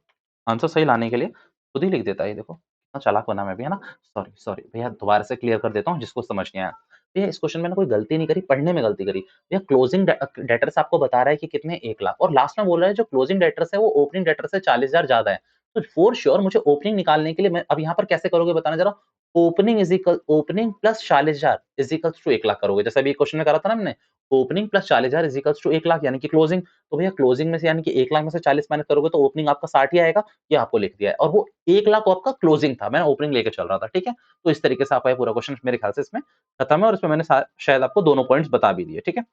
आंसर सही लाने के लिए खुद ही लिख देता है, ये देखो कितना चालाक बना मैं भी, है ना? सॉरी, सॉरी भैया, दोबारा से क्लियर कर देता हूँ जिसको समझ नहीं आया। भैया इस क्वेश्चन में ना कोई गलती नहीं करी, पढ़ने में गलती करी। भैया क्लोजिंग डेटर्स आपको बता रहा है कि कितने 1 लाख, और लास्ट में बोल रहा है जो क्लोजिंग डेटर्स है वो ओपनिंग डेटर्स से 40,000 ज़्यादा है। तो फॉर श्योर मुझे ओपनिंग निकालने के लिए मैं अब यहाँ पर कैसे करोगे बताना ज़रा? Opening plus 40,000 is equals to 1 lakh करोगे। जैसे अभी क्वेश्चन में करा था ना हमने, opening plus 40,000 is equals to 1 lakh यानी कि क्लोजिंग। तो भैया क्लोजिंग में से यानी कि 1 लाख में से 40 माइनस करोगे तो ओपनिंग आपका 60 ही आएगा, ये आपको लिख दिया है। और वो 1 लाख आपका क्लोजिंग था, मैं ओपनिंग लेके चल रहा था, ठीक है? तो इस तरीके से आपका ये पूरा क्वेश्चन मेरे ख्याल से इसमें खत्म है, और इसमें मैंने शायद आपको दोनों पॉइंट्स बता भी दिए, ठीक है?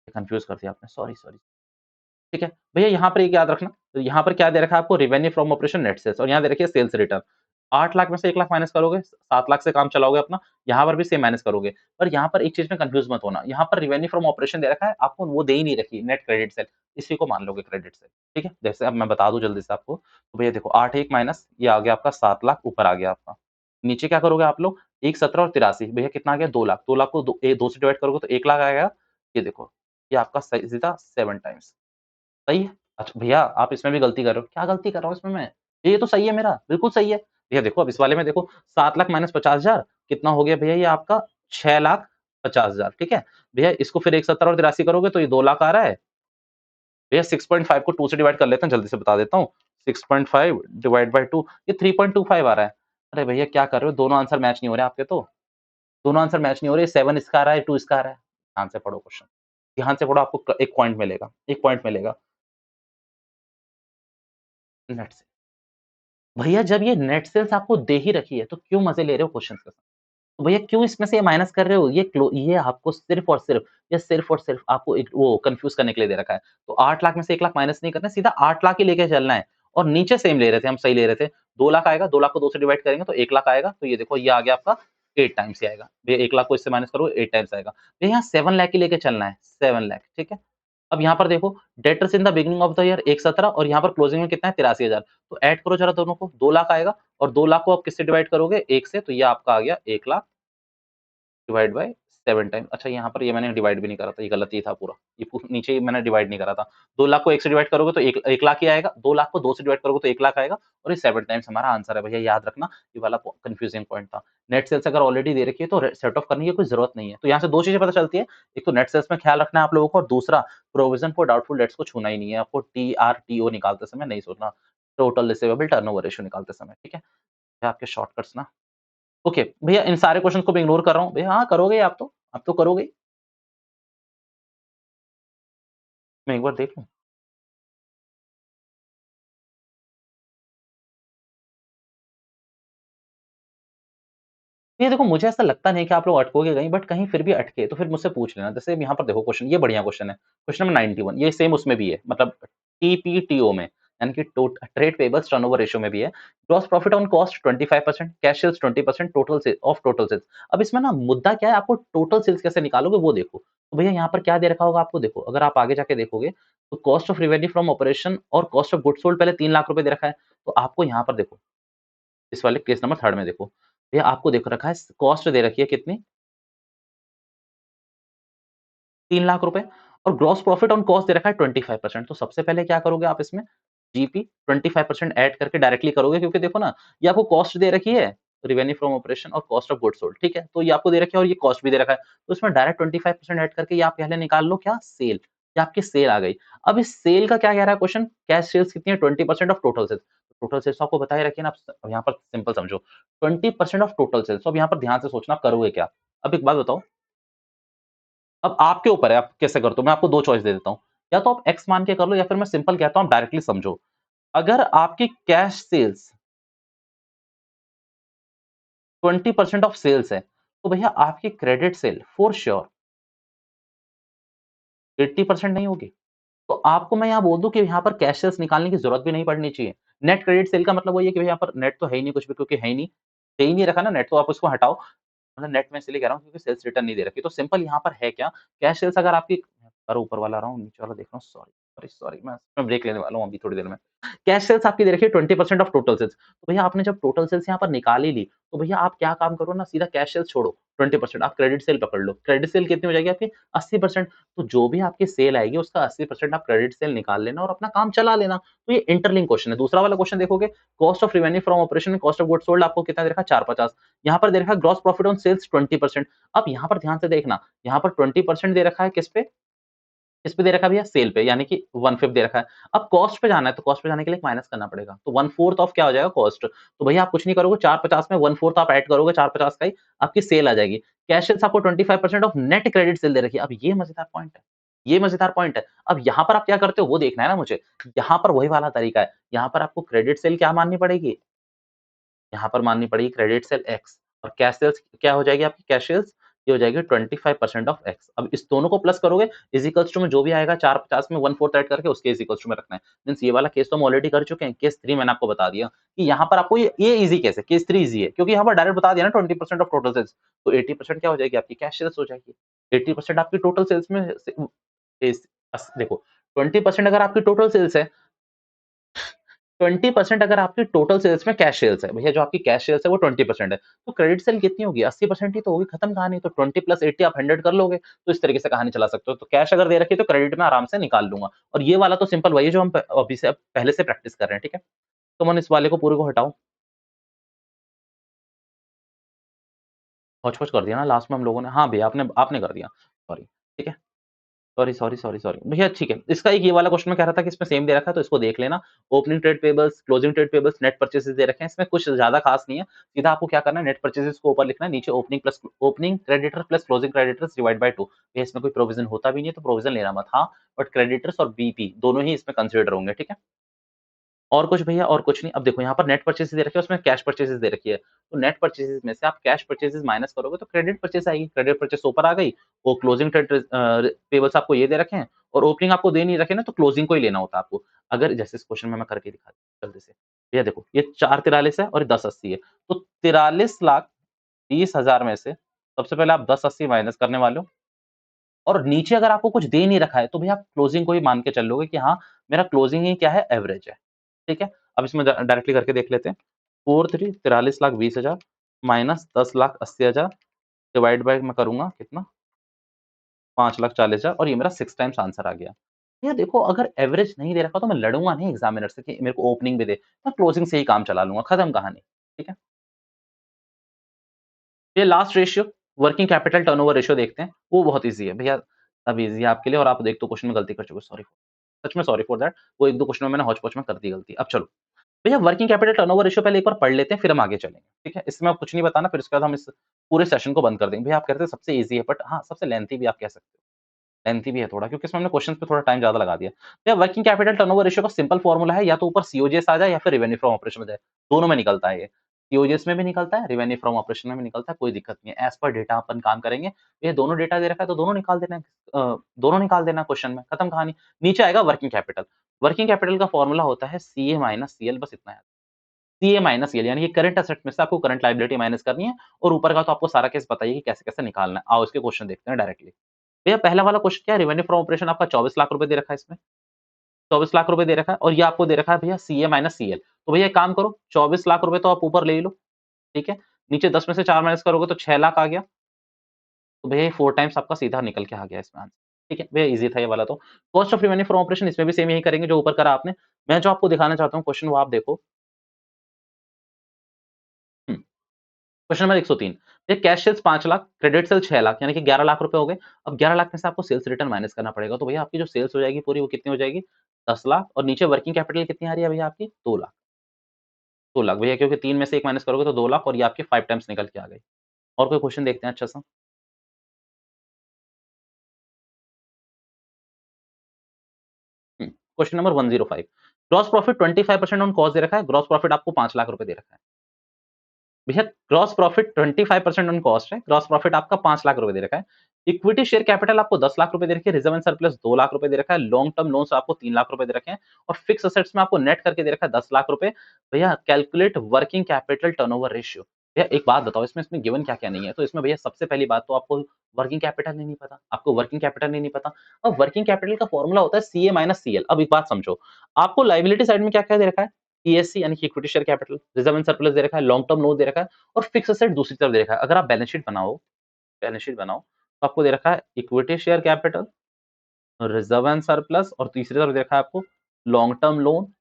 कन्फ्यूज़ कर दिया आपने, सॉरी, सॉरी। ठीक है? भैया यहाँ पर एक याद रखना, तो यहाँ पर क्या दे रखा है आपको? Revenue from operation net sales, और यहाँ दे रखी है सेल्स रिटर्न। 8 लाख में से 1 लाख माइनस करोगे, 7 लाख से काम चलाओगे अपना, यहाँ पर भी सेम माइनस करोगे। पर यहाँ पर एक चीज़ में कन्फ्यूज़ मत होना, यहाँ पर रेवेन्यू फ्रॉम ऑपरेशन दे रखा है, आपको वो दे ही नहीं रखी नेट क्रेडिट सेल, इसी को मान लोगे क्रेडिट सेल, ठीक है? जैसे अब मैं बता दूँ जल्दी से आपको, तो भैया देखो 8 1 माइनस ये आ गया आपका 7 लाख, ऊपर आ गया आपका। नीचे क्या करोगे आप लोग? 1 17 और 83 भैया कितना आ गया? 2 लाख, 2 लाख को 2 से डिवाइड करोगे तो 1 लाख आएगा। ये देखो, ये आपका सही सीधा 7 टाइम्स। सही है? अच्छा भैया आप इसमें भी गलती कर रहे हो। क्या गलती कर रहा हूँ इसमें मैं? ये तो सही है मेरा, बिल्कुल सही है। भैया देखो अब इस वाले में देखो 7 लाख माइनस 50,000 कितना हो गया भैया ये आपका 6,50,000 ठीक है? भैया इसको फिर 170 और 83 करोगे तो ये 2 लाख आ रहा है। भैया 6.5 को 2 से डिवाइड कर लेते हैं, जल्दी से बता देता हूँ। 6.5 डिवाइड बाय 2 ये 3.25 आ रहा है। अरे भैया क्या कर रहे हो? दोनों आंसर मैच नहीं हो रहे आपके तो। दोनों आंसर मैच नहीं हो रहे, 7 इसका आ रहा है, 2 इसका आ रहा है। ध्यान से पढ़ो क्वेश्चन। ध्यान से पढ़ो, आपको 1 पॉइंट मिलेगा, 1 पॉइंट मिलेगा। नेट से। भैया जब ये नेट सेल्स आपको दे ही रखी है, तो क्यों मज़े ले रहे हो क्वेश्चन्स के साथ? तो भैया क्यों इसमें से ये माइनस कर रहे हो? ये आपको सिर्फ़ और सिर्फ़ आपको एक वो कन्फ्यूज़ करने के लिए दे रखा है। तो 8 लाख में से 1 लाख माइनस नहीं करना है, सीधा 8 लाख ही लेके चलना है, और नीचे सेम ले रहे थे, हम सही ले रहे थे। 2 लाख आएगा, 2 लाख को 2 से डिवाइड करेंगे तो 1 लाख आएगा, तो ये देखो ये आ गया आपका 8 टाइम्स ही आएगा। भैया 1 लाख को इससे माइनस करो 8 टाइम्स आएगा। भैया यहाँ 7 लाख ही लेके चलना है, 7 लाख ठीक है? अब यहाँ पर देखो debtors in the beginning of the year 117 और यहाँ पर क्लोजिंग में कितना है 83,000, तो ऐड करो जरा दोनों को, 2 लाख आएगा, और 2 लाख को आप किससे डिवाइड करोगे? 1 से, तो ये आपका आ गया 1 लाख डिवाइड बाय 7 टाइम। अच्छा यहाँ पर ये मैंने डिवाइड भी नहीं करा था, ये गलत ही था पूरा। ये नीचे ही मैंने डिवाइड नहीं करा था। 2 लाख को 1 से डिवाइड करोगे तो 1 लाख ही आएगा, 2 लाख को 2 से डिवाइड करोगे तो 1 लाख आएगा, और ये 7 टाइम्स हमारा आंसर है। भैया याद रखना, ये वाला कन्फ्यूजिंग पॉइंट था। नेट सेल्स अगर ऑलरेडी दे रखी है तो सेट ऑफ करने की कोई ज़रूरत नहीं है। तो यहाँ से 2 चीज़ें पता चलती है, एक तो नेट सेल्स में ख्याल रखना है आप लोगों को, और दूसरा प्रोविज़न फॉर डाउटफुल डेट्स को छूना ही नहीं है। आपको टीआरटीओ निकालते समय नहीं सोचना, टोटल रिसीवेबल टर्नओवर रेशियो निकालते समय, ठीक है? ये आपके शॉर्टकट्स ना। ओके, भैया इन सारे क्वेश्चन को मैं इग्नोर कर रहा हूँ। भैया हाँ, करोगे आप तो करोगे ही। मैं एक बार देख लूँ? ये देखो मुझे ऐसा लगता नहीं कि आप लोग अटकोगे कहीं, बट कहीं फिर भी अटके तो फिर मुझसे पूछ लेना। जैसे यहाँ पर देखो क्वेश्चन, ये बढ़िया क्वेश्चन है। क्वेश्चन नंबर 91 ये सेम उसमें भी है, मतलब टीपीटीओ में, यानी कि ट्रेड पेबल्स टर्नओवर रेशियो में भी है। Gross profit on cost 25%, cash sales 20%, total sales. अब इसमें ना मुद्दा क्या है, आपको टोटल सेल्स कैसे निकालोगे वो देखो। तो भैया यहाँ पर क्या दे रखा होगा आपको, देखो अगर आप आगे जाके देखोगे तो cost of revenue from operation और कॉस्ट ऑफ गुड्स सोल्ड पहले 3 लाख रुपए दे रखा है। तो आपको यहाँ पर देखो, इस वाले केस नंबर 3 में देखो, भैया आपको देख रखा है कॉस्ट दे रखी है कितनी, 3 लाख रुपए, और ग्रॉस प्रॉफिट ऑन कॉस्ट दे रखा है 25%। तो सबसे पहले क्या करोगे आप इसमें, जीपी 25% ऐड करके डायरेक्टली करोगे, क्योंकि देखो ना ये आपको कॉस्ट दे रखी है, रेवेन्यू फ्रॉम ऑपरेशन और कॉस्ट ऑफ गुड्स सोल्ड, ठीक है? तो ये आपको दे रखी है और ये कॉस्ट भी दे रखा है। तो इसमें डायरेक्ट 25% ऐड करके ये आप पहले निकाल लो क्या, सेल। ये आपकी सेल आ गई। अब इस सेल का क्या कह रहा है क्वेश्चन, कैश सेल्स कितनी है, 20% of total sales. Total sales तो आपको बता ही रखी है ना, अब यहाँ पर सिंपल समझो, 20% ऑफ टोटल सेल्स। तो अब यहाँ पर ध्यान से सोचना आप करोगे क्या। अब एक बात बताओ, अब आपके ऊपर है आप कैसे करते हो, मैं आपको 2 चॉइस दे देता हूँ। या तो आप एक्स मान के कर लो, या फिर मैं सिंपल कहता हूँ आप डायरेक्टली समझो। अगर आपकी कैश सेल्स 20% ऑफ सेल्स है, तो भैया आपकी क्रेडिट सेल फॉर श्योर 80% नहीं होगी। तो आपको मैं यहाँ बोल दूँ कि यहाँ पर कैश सेल्स निकालने की ज़रूरत भी नहीं पड़नी चाहिए। नेट क्रेडिट सेल का मतलब वही है कि भैया यहाँ पर नेट तो है ही नहीं कुछ भी, क्योंकि है ही नहीं। दे ही नहीं रखा ना नेट, तो आप उसको हटाओ। मतलब नेट में इसलिए कह रहा हूँ क्योंकि सेल्स रिटर्न नहीं दे रखी। तो सिंपल यहाँ पर है क्या, कैश सेल्स अगर आपकी, पर ऊपर वाला आ रहा हूँ, नीचे वाला देख रहा हूँ, सॉरी। सॉरी मैं ब्रेक लेने वाला हूँ अभी थोड़ी देर में। कैश सेल्स आपकी दे रखी है 20% ऑफ टोटल सेल्स। तो भैया आपने जब टोटल सेल्स यहाँ पर निकाल ही ली, तो भैया आप क्या काम करो ना, सीधा कैश सेल्स छोड़ो 20%, आप क्रेडिट सेल पकड़ लो। क्रेडिट सेल कितनी हो जाएगी आपकी 80%। तो जो भी आपकी सेल आएगी उसका 80% आप क्रेडिट सेल निकाल लेना और अपना काम चला लेना। तो ये इंटरलिंक क्वेश्चन है। दूसरा वाला क्वेश्चन देखोगे, cost of revenue from operation में कॉस्ट ऑफ गुड्स सोल्ड आपको कितना दे रखा है 450। यहाँ पर दे रखा है ग्रॉस प्रॉफिट ऑन सेल्स 20%। अब यहाँ पर ध्यान से देखना, यहाँ पर 20% दे रखा है किस पे दे रखा है भैया? सेल पे, यानी कि 1/5 दे रखा है। अब कॉस्ट पे जाना है, तो कॉस्ट पे जाने के लिए माइनस करना पड़ेगा। तो 1/4 ऑफ क्या हो जाएगा? कॉस्ट। तो भैया आप कुछ नहीं करोगे, 450 में 1/4 आप ऐड करोगे, 450 का ही आपकी सेल आ जाएगी। कैश सेल्स आपको 25% ऑफ नेट क्रेडिट सेल दे रखी है। अब ये मजेदार पॉइंट है, ये मजेदार पॉइंट है। अब यहाँ पर आप क्या करते हो वो देखना है ना मुझे। यहाँ पर वही वाला तरीका है, यहाँ पर आपको क्रेडिट सेल क्या माननी पड़ेगी? यहाँ पर माननी पड़ेगी क्रेडिट सेल एक्स, और कैश सेल्स क्या हो जाएगी आपकी? कैश सेल्स ये हो जाएगी 25% ऑफ एक्स। अब इस दोनों को प्लस करोगे, इज इक्वल्स टू में जो भी आएगा 450 में 1/4 ऐड करके उसके इज इक्वल्स टू में रखना है। मींस ये वाला केस तो हम ऑलरेडी कर चुके हैं। केस 3 मैंने आपको बता दिया कि यहाँ पर आपको ये इजी केस है। केस 3 इजी है क्योंकि यहाँ पर डायरेक्ट बता दिया ना 20% ऑफ टोटल सेल्स। तो 80% क्या हो जाएगी आपकी? कैश सेल्स हो जाएगी। 80% आपकी टोटल सेल्स में से देखो 20% अगर आपकी टोटल सेल्स है, 20% अगर आपकी टोटल सेल्स में कैश सेल्स है, भैया जो आपकी कैश सेल्स है वो 20% है, तो क्रेडिट सेल कितनी होगी? 80% ही तो होगी, खत्म कहानी। तो 20 प्लस 80 आप 100 कर लोगे, तो इस तरीके से कहानी चला सकते हो। तो कैश अगर दे रखी है तो क्रेडिट में आराम से निकाल लूँगा। और ये वाला तो सिंपल वही है जो हम अभी से पहले से प्रैक्टिस कर रहे हैं, ठीक है? तो मन इस वाले को पूरे को हटाओ, हौच-पौच कर दिया ना लास्ट में हम लोगों ने। हाँ भैया आपने आपने कर दिया, सॉरी, ठीक है? सॉरी। भैया ठीक है, इसका एक ये वाला क्वेश्चन मैं कह रहा था कि इसमें सेम दे रखा है तो इसको देख लेना। Opening trade payables, closing trade payables, net purchases दे रखे हैं। इसमें कुछ ज़्यादा खास नहीं है। सीधा आपको क्या करना है, नेट परचेजेस को ऊपर लिखना है, नीचे opening creditor plus closing creditors divide by 2। भैया इसमें कोई प्रोविज़न होता भी नहीं है तो प्रोविज़न लेना मत। हाँ, बट क्रेडिटर्स और बीपी दोनों ही इसमें कंसीडर होंगे, ठीक है? और कुछ भैया और कुछ नहीं। अब देखो यहाँ पर नेट परचेज़ दे रखी है, उसमें कैश परचेज़ दे रखी है। तो नेट परचेज़ में से आप कैश परचेज़ माइनस करोगे तो क्रेडिट परचेज़ आएगी। क्रेडिट परचेज़ ऊपर आ गई, वो क्लोजिंग ट्रेड पेबल्स आपको ये दे रखे हैं और ओपनिंग आपको दे नहीं रखे ना, तो क्लोजिंग को ही लेना होता है आपको। अगर जैसे इस क्वेश्चन में मैं करके दिखा जल्दी से। ये देखो, ये 443 है और 1080 है। तो 43,20,000 में से सबसे पहले आप 1080 माइनस करने वाले हो, और नीचे अगर आपको कुछ दे नहीं रखा है, तो भैया आप क्लोजिंग को ही मान के चल लोगे कि हाँ, मेरा क्लोजिंग ही क्या है? एवरेज है। ठीक है? अब इसमें डायरेक्टली करके देख लेते हैं। 4 3 43,20,000 माइनस 10,80,000 डिवाइड बाय मैं करूँगा कितना? 5,40,000 और ये मेरा 6 टाइम्स आंसर आ गया। भैया देखो, अगर एवरेज नहीं दे रखा तो मैं लड़ूँगा नहीं एग्ज़ामिनर से कि मेरे को ओपनिंग भी दे। मैं क्लोजिंग से ही काम चला लूँगा, खत्म कहानी। ठीक है? ये last ratio working capital turnover ratio देखते हैं, वो बहुत ईज़ी है। भैया अब ईज़ी है आपके लिए, और आप 1-2 क्वेश्चन में गलती कर चुके हो, सच में सॉरी फॉर दैट। वो 1-2 क्वेश्चन में मैंने हौच-पौच में कर दी गलती। अब चलो, भैया वर्किंग कैपिटल टर्नओवर रेशियो पहले एक बार पढ़ लेते हैं, फिर हम आगे चलेंगे, ठीक है? इसमें अब कुछ नहीं बताना, फिर उसके बाद हम इस पूरे सेशन को बंद कर देंगे। भैया आप कह रहे थे सबसे ईज़ी है, बट हाँ, सबसे लेंथी भी आप कह सकते हो। लेंथी भी है थोड़ा, क्योंकि इसमें हमने क्वेश्चंस पे थोड़ा टाइम ज़्यादा लगा दिया। भैया वर्किंग कैपिटल टर्नओवर रेशियो का सिंपल फॉर्मूला है, या तो ऊपर सीओजीएस आ जाए या फिर रेवेन्यू फ्रॉम ऑपरेशन में जाए, दोनों में निकलता है ये। सीओजीएस में भी निकलता है, रेवेन्यू फ्रॉम ऑपरेशन में भी निकलता है, कोई दिक्कत नहीं है। एज़ पर डेटा अपन काम करेंगे। ये दोनों डेटा दे रखा है तो दोनों निकाल देना है, दोनों निकाल देना क्वेश्चन में, खत्म कहानी। नीचे आएगा वर्किंग कैपिटल। वर्किंग कैपिटल का फॉर्मूला होता है सीए माइनस सीएल, बस इतना है। सीए माइनस सीएल यानी कि करंट एसेट में से आपको करंट लायबिलिटी माइनस करनी है, और ऊपर का तो आपको सारा केस पता ही है कि कैसे-कैसे निकालना है। आओ इसके क्वेश्चन देखते हैं डायरेक्टली। भैया पहला वाला क्वेश्चन क्या है? रेवेन्यू फ्रॉम ऑपरेशन आपका 24 लाख रुपए दे रखा है इसमें, 24 लाख रुपए दे रखा है, और ये आपको दे रखा है भैया सीए माइनस सीएल। तो भैया एक काम करो, 24 लाख रुपए तो आप ऊपर ले ही लो, ठीक है? नीचे 10 में से 4 माइनस करोगे तो 6 लाख आ गया। तो भैया ये 4 टाइम्स आपका सीधा निकल के आ गया इसमें आंसर। ठीक है? भैया ईज़ी था ये वाला तो। Cost of revenue from operation इसमें भी सेम यही करेंगे जो ऊपर करा आपने। मैं जो आपको दिखाना चाहता हूँ क्वेश्चन वो आप देखो। हुँ। क्वेश्चन नंबर 103, ये cash sales 5 lakh, credit sale 6 lakh, यानी कि 11 लाख रुपए हो गए। अब 11 लाख में से आपको सेल्स रिटर्न माइनस करना पड़ेगा। तो भैया आपकी जो सेल्स हो जाएगी पूरी, वो कितनी हो जाएगी? 10 लाख, और नीचे वर्किंग कैपिटल कितनी आ रही है भैया आपकी? 2 लाख। 2 लाख भैया, क्योंकि 3 में से 1 माइनस करोगे तो 2 लाख, और ये आपकी 5 टाइम्स निकल के आ गई। और कोई क्वेश्चन देखते हैं अच्छा-सा? Question number 105, gross profit 25% on cost दे रखा है, ग्रॉस प्रॉफिट आपको 5 लाख रुपए दे रखा है। भैया ग्रॉस प्रॉफिट 25% ऑन कॉस्ट है, ग्रॉस प्रॉफिट आपका 5 लाख रुपए दे रखा है। इक्विटी शेयर कैपिटल आपको 10 लाख रुपए दे रखी है, रिजर्व एंड सरप्लस 2 लाख रुपए दे रखा है, लॉन्ग टर्म लोन्स आपको 3 लाख रुपए दे रखे हैं, और फिक्स असेट्स में आपको नेट करके दे रखा है 10 लाख रुपए। भैया calculate working capital turnover ratio. भैया एक बात बताओ, इसमें गिवन क्या-क्या नहीं है? तो इसमें भैया सबसे पहली बात तो आपको वर्किंग कैपिटल ही नहीं पता, आपको वर्किंग कैपिटल ही नहीं पता। अब वर्किंग कैपिटल का फॉर्मूला होता है सीए माइनस सीएल। अब एक बात समझो, आपको लायबिलिटी साइड में क्या-क्या दे रखा है? ईएससी यानी कि equity share capital, reserve and surplus दे रखा है, लॉन्ग टर्म लोन दे रखा है और फिक्स्ड एसेट दूसरी तरफ दे रखा है। अगर आप बैलेंस शीट बनाओ तो आपको दे रखा है equity share capital, reserve and surplus और तीसरी तरफ दे रखा है आपको लॉन्ग टर्म लोन,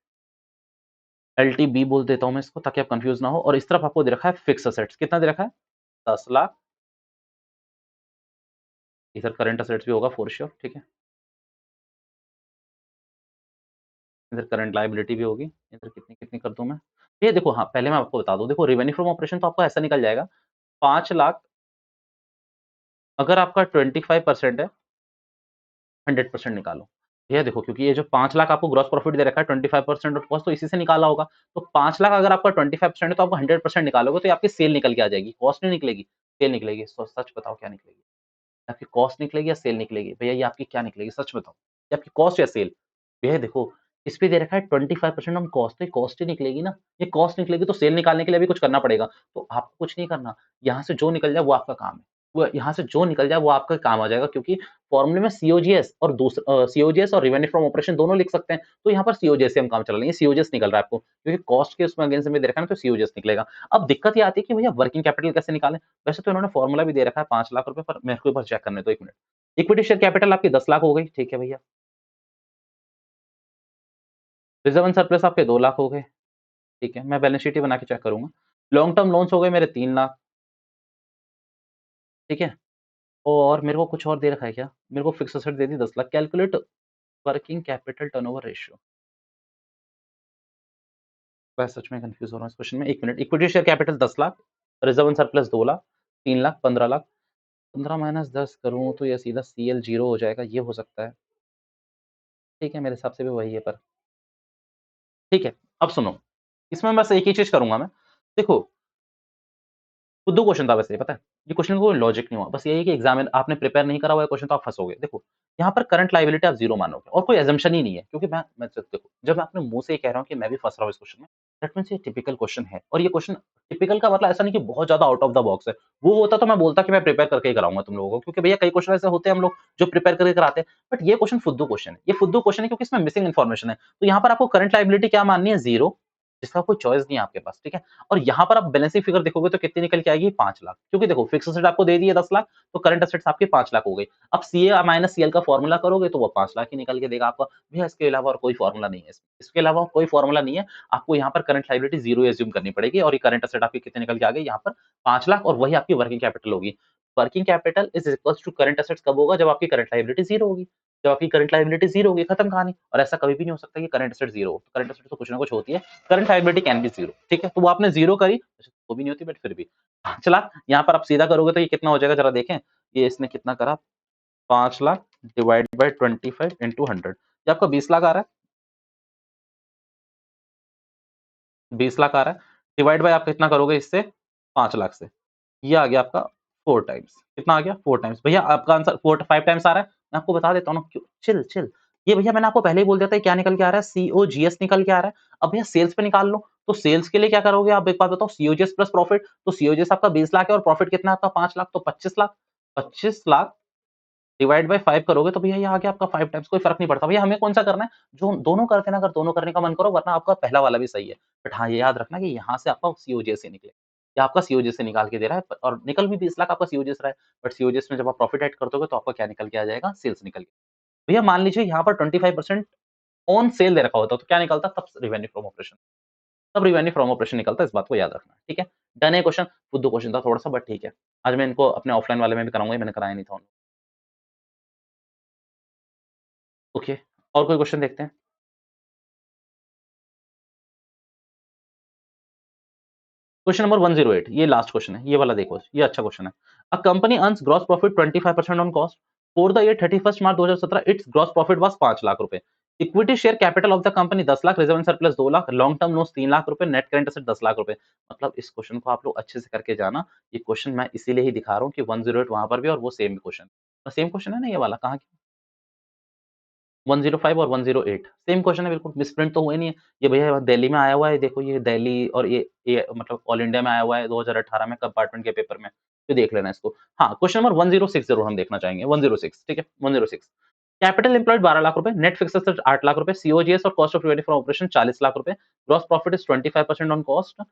एलटीबी बोल देता हूँ मैं इसको ताकि आप कंफ्यूज ना हो और इस तरफ आपको दे रखा है फिक्स असेट्स। कितना दे रखा है? 10 लाख। इधर करंट असेट्स भी होगा फॉर श्योर, ठीक है। इधर करंट लायबिलिटी भी होगी। इधर कितनी-कितनी कर दूँ मैं? ये देखो हाँ, पहले मैं आपको बता दूँ, देखो रेवेन्यू फ्रॉम ऑपरेशन तो आपका ऐसा निकल जाएगा 5 लाख। अगर आपका 25% है, 100% निकालो। ये देखो क्योंकि ये जो 5 लाख आपको ग्रॉस प्रॉफिट दे रखा है 25% ऑफ कॉस्ट तो इसी से निकाला होगा। तो 5 लाख अगर आपका 25% है तो आपको 100% निकालोगे तो ये आपकी सेल निकल के आ जाएगी। कॉस्ट नहीं निकलेगी, सेल निकलेगी। सच बताओ क्या निकलेगी? आपकी कॉस्ट निकलेगी या सेल निकलेगी? भैया ये आपकी क्या निकलेगी? सच बताओ। ये आपकी कॉस्ट या सेल? भैया देखो, इस पे दे रखा है 25% ऑन कॉस्ट, तो ये कॉस्ट ही निकलेगी ना। ये कॉस्ट निकलेगी तो सेल निकालने के लिए भी कुछ करना पड़ेगा। तो आपको कुछ नहीं करना, यहाँ से जो निकल जाए वो आपका काम है। वो यहाँ से जो निकल जाए वो आपका काम आ जाएगा क्योंकि फॉर्मूले में सीओजीएस और सीओजीएस और रेवेन्यू फ्रॉम ऑपरेशन दोनों लिख सकते हैं। तो यहाँ पर सीओजीएस से हम काम चला लेंगे, सीओजीएस निकल रहा है आपको क्योंकि कॉस्ट के उसमें अगेंस्ट में दे रखा है ना तो सीओजीएस निकलेगा। अब दिक्कत ये आती है कि भैया वर्किंग कैपिटल कैसे निकालें? वैसे तो इन्होंने फॉर्मूला भी दे रखा है 5 लाख रुपए पर मेरे को एक बार चेक करने दो 1 मिनट। इक्विटी शेयर कैपिटल आपकी 10 लाख हो गई, ठीक है भैया। रिजर्व एंड सरप्लस आपके 2 लाख हो गए, ठीक है। मैं बैलेंस शीट ही बना के चेक करूँगा। लॉन्ग टर्म लोन्स हो गए मेरे 3 लाख, ठीक है। और मेरे को कुछ और दे रखा है क्या? मेरे को फिक्स्ड एसेट दे दी 10 lakh. Calculate working capital turnover ratio. मैं सच में कन्फ्यूज़ हो रहा हूँ इस क्वेश्चन में। 1 minute. Equity share capital 10 lakh, reserve and surplus 2 lakh, 3 lakh, 15 lakh. 15 minus 10 करूँ तो ये सीधा सीएल 0 हो जाएगा, ये हो सकता है। ठीक है, मेरे हिसाब से भी वही है पर ठीक है। अब सुनो, इसमें बस एक ही चीज़ करूँगा मैं। देखो खुद्दू क्वेश्चन था वैसे ये पता है? ये क्वेश्चन में कोई लॉजिक नहीं हुआ। बस यही है कि एग्ज़ाम में आपने प्रिपेयर नहीं करा हुआ है क्वेश्चन तो आप फँसोगे। देखो, यहाँ पर करंट लायबिलिटी आप 0 मानोगे और कोई असम्पशन ही नहीं है क्योंकि मैं सिर्फ देखो, जब मैं अपने मुँह से ये कह रहा हूँ कि मैं भी फँस रहा हूँ इस क्वेश्चन में, दैट मीन्स ये टिपिकल क्वेश्चन है और ये क्वेश्चन टिपिकल का मतलब ऐसा नहीं कि बहुत ज़्यादा आउट ऑफ द बॉक्स है। वो होता तो मैं बोलता कि मैं प्रिपेयर करके ही कराऊँगा तुम लोगों को क्योंकि भैया कई क्वेश्चन ऐसे होते हैं हम लोग जो प्रिपेयर करके कराते हैं। बट ये क्वेश्चन फुद्दू क्वेश्चन है। ये फुद्दू क्वेश्चन है क्योंकि इसमें मिसिंग इन्फॉर्मेशन है। तो यहाँ पर आपको करंट लायबिलिटी क्या माननी है? 0 जिसका कोई चॉइस नहीं है आपके पास, ठीक है? और यहाँ पर आप बैलेंसिंग फिगर देखोगे तो कितनी निकल के आएगी 5 लाख क्योंकि देखो फिक्स एसेट आपको दे दी है 10 लाख तो करंट एसेट्स आपके 5 लाख हो गई। अब सीए माइनस सीएल का फॉर्मूला करोगे तो वो 5 लाख ही निकल के देगा आपका। भैया इसके अलावा और कोई फॉर्मूला नहीं है इसके अलावा कोई फॉर्मूला नहीं है। आपको यहाँ पर करंट लायबिलिटी 0 ही अज़्यूम करनी पड़ेगी और ये करंट एसेट आपकी कितने निकल के आ गई यहाँ पर 5 लाख और वही आपकी वर्किंग कैपिटल होगी। Working capital is equals to current assets कब होगा? जब आपकी करंट लायबिलिटी 0 होगी। जब आपकी करंट लायबिलिटी 0 होगी खत्म कहानी और ऐसा कभी भी नहीं हो सकता कि करंट एसेट 0 हो। करंट एसेट तो कुछ ना कुछ होती है। करंट लायबिलिटी कैन बी 0 ठीक है? तो वो आपने 0 करी, वो भी नहीं होती बट फिर भी। 5 लाख यहाँ पर आप सीधा करोगे तो ये कितना हो जाएगा ज़रा देखें? ये इसने कितना करा 5 लाख डिवाइड बाय 25 इंटू 100 ये आपका 20 लाख आ रहा है? 20 लाख आ रहा है। डिवाइड बाय आप कितना करोगे इससे? 5 लाख से। ये आ गया आपका 4 टाइम्स। कितना आ गया? 4 टाइम्स। भैया आपका आंसर 4 5 टाइम्स आ रहा है। मैं आपको बता देता हूँ ना क्यों चिल, चिल। ये भैया मैंने आपको पहले ही बोल दिया था ये क्या निकल के आ रहा है? सीओजीएस निकल के आ रहा है। अब भैया सेल्स पे निकाल लो। तो सेल्स के लिए क्या करोगे आप एक बात बताओ? COGS plus profit. तो सीओजीएस आपका 20 लाख है और प्रॉफिट कितना है आपका 5 लाख तो 25 लाख। 25 लाख डिवाइड बाय 5 करोगे तो भैया ये आ गया आपका 5 टाइम्स कोई फ़र्क नहीं पड़ता। भैया हमें कौन-सा करना है? जो दोनों करते हैं ना अगर दोनों करने का मन करो वरना आपका पहला वाला भी सही है। बट हाँ, ये याद रखना कि यहाँ से आपका सीओजीएस ही निकले। ये आपका सीओजीएस से निकाल के दे रहा है और निकल भी 20 लाख आपका सीओजीएस रहा है। बट सीओजीएस में जब आप प्रॉफिट ऐड कर दोगे तो आपका क्या निकल के आ जाएगा? सेल्स निकल के। भैया मान लीजिए यहाँ पर 25% ऑन सेल दे रखा होता तो क्या निकलता? तब रेवेन्यू फ्रॉम ऑपरेशन। तब रेवेन्यू फ्रॉम ऑपरेशन निकलता है इस बात को याद रखना। ठीक है? डन है क्वेश्चन, फुद्दू क्वेश्चन था थोड़ा-सा बट ठीक है। आज मैं इनको अपने ऑफलाइन वाले में भी कराऊँगा, ये मैंने कराया नहीं था। ओके, और कोई क्वेश्चन देखते हैं? क्वेश्चन नंबर 108 ये लास्ट क्वेश्चन है, ये वाला देखो, ये अच्छा क्वेश्चन है। A company earns gross profit 25% on cost for the year 31st March 2017 its gross profit was 5 lakh रुपए। Equity share capital of the company 10 lakh, reserve and surplus 2 lakh, long term loans 3 lakh रुपए, net current asset 10 lakh रुपए। मतलब इस question को आप लोग अच्छे से करके जाना। ये क्वेश्चन मैं इसीलिए ही दिखा रहा हूँ कि 108 वहाँ पर भी और वो सेम क्वेश्चन। सेम क्वेश्चन है ना ये वाला कहाँ 105 और 108 सेम क्वेश्चन है बिल्कुल, मिसप्रिंट तो हुए नहीं है। ये भैया दिल्ली में आया हुआ है, देखो ये दिल्ली और ये मतलब ऑल इंडिया में आया हुआ है 2018 में कंपार्टमेंट के पेपर में, तो देख लेना इसको। हाँ, क्वेश्चन नंबर 106 ज़रूर हम देखना चाहेंगे, 106 ठीक है, 106 कैपिटल एम्प्लॉयड 12 लाख रुपए, नेट फिक्स्ड एसेट्स 8 लाख रुपए, सीओजीएस और cost of revenue from operation 40 lakh रुपए, gross profit is 25% on cost,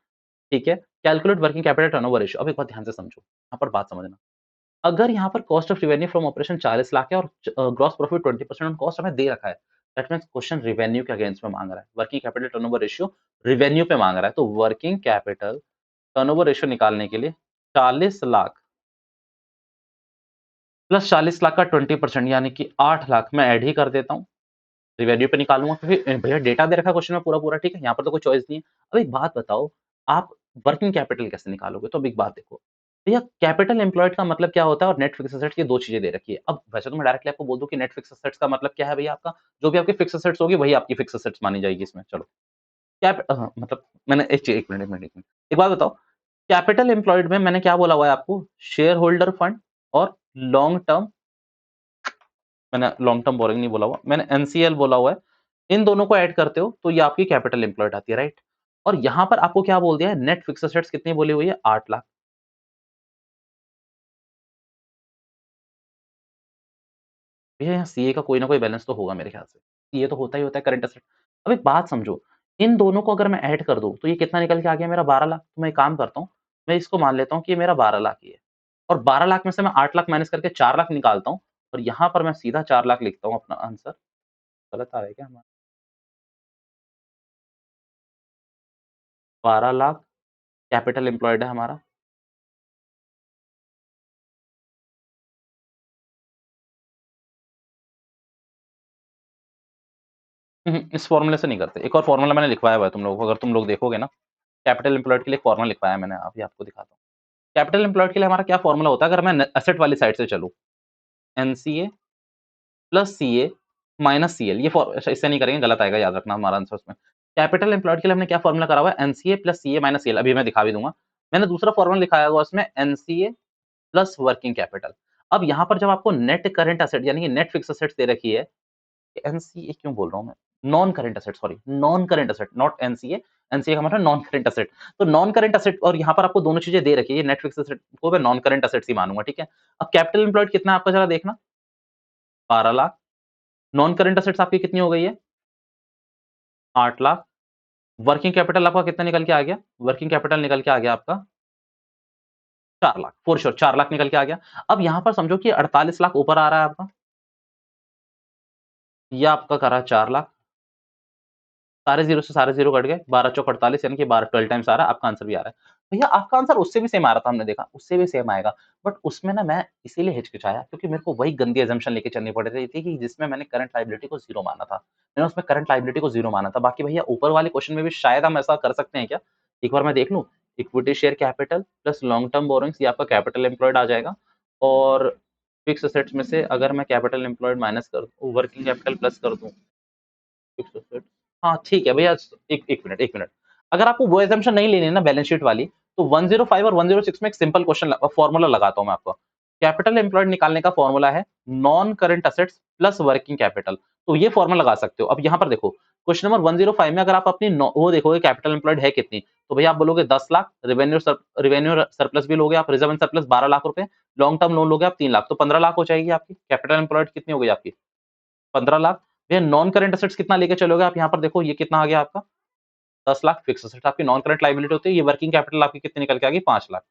ठीक है। Calculate working capital turnover ratio. अब एक बात ध्यान से समझो, यहाँ पर बात समझना। अगर यहाँ पर cost of revenue from operation 40 lakh है और ग्रॉस प्रॉफिट 20% ऑन कॉस्ट हमें दे रखा है, दैट मीन्स क्वेश्चन रेवेन्यू के अगेंस्ट में मांग रहा है। Working capital turnover ratio revenue पे मांग रहा है, तो वर्किंग कैपिटल टर्नओवर रेशियो निकालने के लिए 40 लाख प्लस 40 लाख का 20% यानी कि 8 लाख मैं ऐड ही कर देता हूँ। रिवेन्यू पे निकालूँगा क्योंकि भैया डेटा दे रखा है क्वेश्चन में पूरा-पूरा, ठीक है? यहाँ पर तो कोई चॉइस नहीं है। अब एक बात बताओ, आप वर्किंग कैपिटल कैसे निकालोगे? तो अब एक बात देखो, भैया कैपिटल एम्प्लॉयड का मतलब क्या होता है और नेट फिक्स्ड एसेट्स, ये 2 चीज़ें दे रखी है। अब वैसे तो मैं डायरेक्टली आपको बोल दूँ कि नेट फिक्स्ड एसेट्स का मतलब क्या है भैया आपका, जो भी आपकी फिक्स्ड एसेट्स होगी वही आपकी फिक्स्ड एसेट्स मानी जाएगी इसमें, चलो। मतलब मैंने एक मिनट। एक बात बताओ, कैपिटल एम्प्लॉयड में मैंने क्या बोला हुआ है आपको? शेयर होल्डर फंड और लॉन्ग टर्म, मैंने लॉन्ग टर्म बोरिंग नहीं बोला हुआ, मैंने एनसीएल बोला हुआ है। इन दोनों को ऐड करते हो तो ये आपकी कैपिटल एम्प्लॉयड आती है, राइट? और यहाँ पर आपको क्या बोल दिया है, नेट फिक्स्ड एसेट्स कितनी बोली हुई है? 8 लाख। भैया यहाँ सीए का कोई ना कोई बैलेंस तो होगा मेरे ख्याल से। सीए तो होता ही होता है करंट एसेट। अब एक बात समझो, इन दोनों को अगर मैं ऐड कर दूँ तो ये कितना निकल के आ गया मेरा? 12 लाख। तो मैं एक काम करता हूँ, मैं इसको मान लेता हूँ कि ये मेरा 12 लाख ही है। और 12 लाख में से मैं 8 लाख माइनस करके 4 लाख निकालता हूँ और यहाँ पर मैं सीधा 4 लाख लिखता हूँ अपना आंसर। गलत आ रहा है क्या हमारा? 12 लाख कैपिटल एम्प्लॉयड है हमारा। इस फ़ॉर्मूले से नहीं करते। एक और फ़ॉर्मूला मैंने लिखवाया हुआ है तुम लोगों को, अगर तुम लोग देखोगे ना, कैपिटल एम्प्लॉयड के लिए एक फ़ॉर्मूला लिखवाया है मैंने, अभी आपको दिखाता हूँ। कैपिटल एम्प्लॉयड के लिए हमारा क्या फ़ॉर्मूला होता है अगर मैं एसेट वाली साइड से चलूँ? NCA plus CA minus CL, ये अच्छा इससे नहीं करेंगे, गलत आएगा, याद रखना हमारा आंसर उसमें। कैपिटल एम्प्लॉयड के लिए हमने क्या फ़ॉर्मूला करा हुआ है? NCA plus CA minus CL, अभी मैं दिखा भी दूँगा। मैंने दूसरा फ़ॉर्मूला लिखाया हुआ है उसमें, एनसीए प्लस वर्किंग कैपिटल। अब यहाँ पर जब आपको नेट करंट एसेट यानी कि नेट फिक्स्ड एसेट्स दे रखी है, एनसीए क्यों बोल रहा हूँ मैं? Non current asset, sorry, non current asset, not NCA. NCA का मतलब नॉन करंट एसेट। तो नॉन करंट एसेट और यहाँ पर आपको दोनों चीज़ें दे रखी है, ये नेट फिक्स्ड एसेट को मैं नॉन करंट एसेट्स ही मानूँगा, ठीक है? अब कैपिटल एम्प्लॉयड कितना है आपका, ज़रा देखना, 12 लाख। नॉन करंट एसेट्स आपकी कितनी हो गई है? 8 लाख। वर्किंग कैपिटल आपका कितना निकल के आ गया? वर्किंग कैपिटल निकल के आ गया आपका 4 लाख, फॉर श्योर 4 लाख निकल के आ गया। अब यहाँ पर समझो कि 48 लाख ऊपर आ रहा है आपका, ये आपका करा 4 लाख। सारे ज़ीरो से सारे ज़ीरो कट गए, 12 चौक 48 यानी कि 12 12 टाइम्स आ रहा है, आपका आंसर भी आ रहा है। भैया आपका आंसर उससे भी सेम आ रहा था, हमने देखा, उससे भी सेम आएगा। बट उसमें ना मैं इसीलिए हिचकिचाया क्योंकि मेरे को वही गंदी असम्पशन लेके चलनी पड़ रही थी कि जिसमें मैंने करंट लायबिलिटी को 0 माना था। मैंने उसमें करंट लायबिलिटी को 0 माना था। बाकी भैया ऊपर वाले क्वेश्चन में भी शायद हम ऐसा कर सकते हैं क्या? एक बार मैं देख लूँ, equity share capital plus long term borrowings, ये आपका कैपिटल एम्प्लॉयड आ जाएगा। और फिक्स्ड एसेट्स में से अगर मैं कैपिटल एम्प्लॉयड माइनस कर दूँ, वर्किंग कैपिटल प्लस कर दूँ, फिक्स्ड एसेट, हाँ, ठीक है भैया, एक मिनट। अगर आपको वो असम्पशन नहीं लेनी है ना बैलेंस शीट वाली, तो 105 और 106 में एक सिंपल क्वेश्चन फॉर्मूला लगाता हूँ मैं आपको। कैपिटल एम्प्लॉयड निकालने का फॉर्मूला है non current assets plus working capital. तो ये फॉर्मूला लगा सकते हो। अब यहाँ पर देखो, क्वेश्चन नंबर 105 में अगर आप अपनी वो देखोगे कैपिटल एम्प्लॉयड है कितनी, तो भैया आप बोलोगे 10 लाख, रेवेन्यू सरप्लस भी लोगे आप, रिजर्व एंड सरप्लस 12 लाख रुपए, लॉन्ग टर्म लोन लोगे आप 3 लाख, तो 15 लाख हो जाएगी आपकी कैपिटल एम्प्लॉयड, कितनी हो गई आपकी? 15 लाख। भैया नॉन करंट एसेट्स कितना लेके चलोगे आप, यहाँ पर देखो ये कितना आ गया आपका? 10 लाख फिक्स एसेट आपकी नॉन करंट लायबिलिटी होती है, ये वर्किंग कैपिटल आपकी कितनी निकल के आ गई? 5 लाख।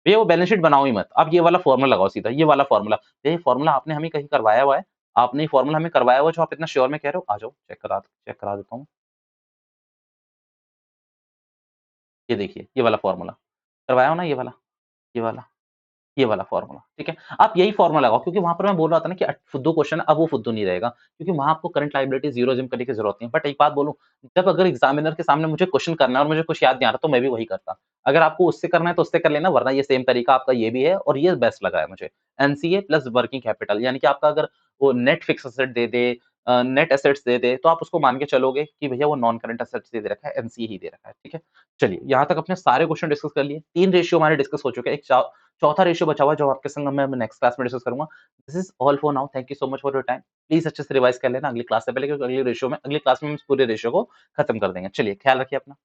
भैया वो बैलेंस शीट बनाओ ही मत, आप ये वाला फॉर्मूला लगाओ सीधा, ये वाला फॉर्मूला। ये फॉर्मूला आपने हमें कहीं करवाया हुआ है, आपने ये फॉर्मूला हमें करवाया हुआ है जो आप इतना श्योर में कह रहे हो, आ जाओ चेक करा देता हूँ। ये देखिए, ये वाला फॉर्मूला करवाया हो ना, ये वाला। ये वाला फ़ॉर्मूला, ठीक है? आप यही फ़ॉर्मूला लगाओ क्योंकि वहाँ पर मैं बोल रहा था ना कि फुद्दू क्वेश्चन है, अब वो फुद्दू नहीं रहेगा क्योंकि वहाँ आपको करंट लायबिलिटी ज़ीरो अज़्यूम करने की ज़रूरत नहीं है। बट एक बात बोलूँ, जब अगर एग्ज़ामिनर के सामने मुझे क्वेश्चन करना है और मुझे कुछ याद नहीं आ रहा तो मैं भी वही करता। अगर आपको उससे करना है तो उससे कर लेना, वरना ये सेम तरीका आपका ये भी है और ये बेस्ट लगा है मुझे। एनसीए प्लस वर्किंग कैपिटल यानी कि आपका अगर वो नेट फिक्स एसेट दे दे, नेट एसेट्स दे दे, तो आप उसको मान के चलोगे कि भैया वो नॉन करंट एसेट्स ही दे रखा है, एनसीए ही दे रखा है, ठीक है? चलिए, यहाँ तक अपने सारे क्वेश्चन डिस्कस कर लिए, 3 रेशियो हमारे डिस्कस हो चुके हैं, एक चौथा रेशियो बचा हुआ है जो आपके संग मैं नेक्स्ट क्लास में डिस्कस करूँगा। This is all for now, thank you so much for your time. Please अच्छे से रिवाइज़ कर लेना अगली क्लास से पहले, क्योंकि अगली क्लास में हम इस पूरे रेशियो को खत्म कर देंगे। चलिए, ख्याल रखिए अपना।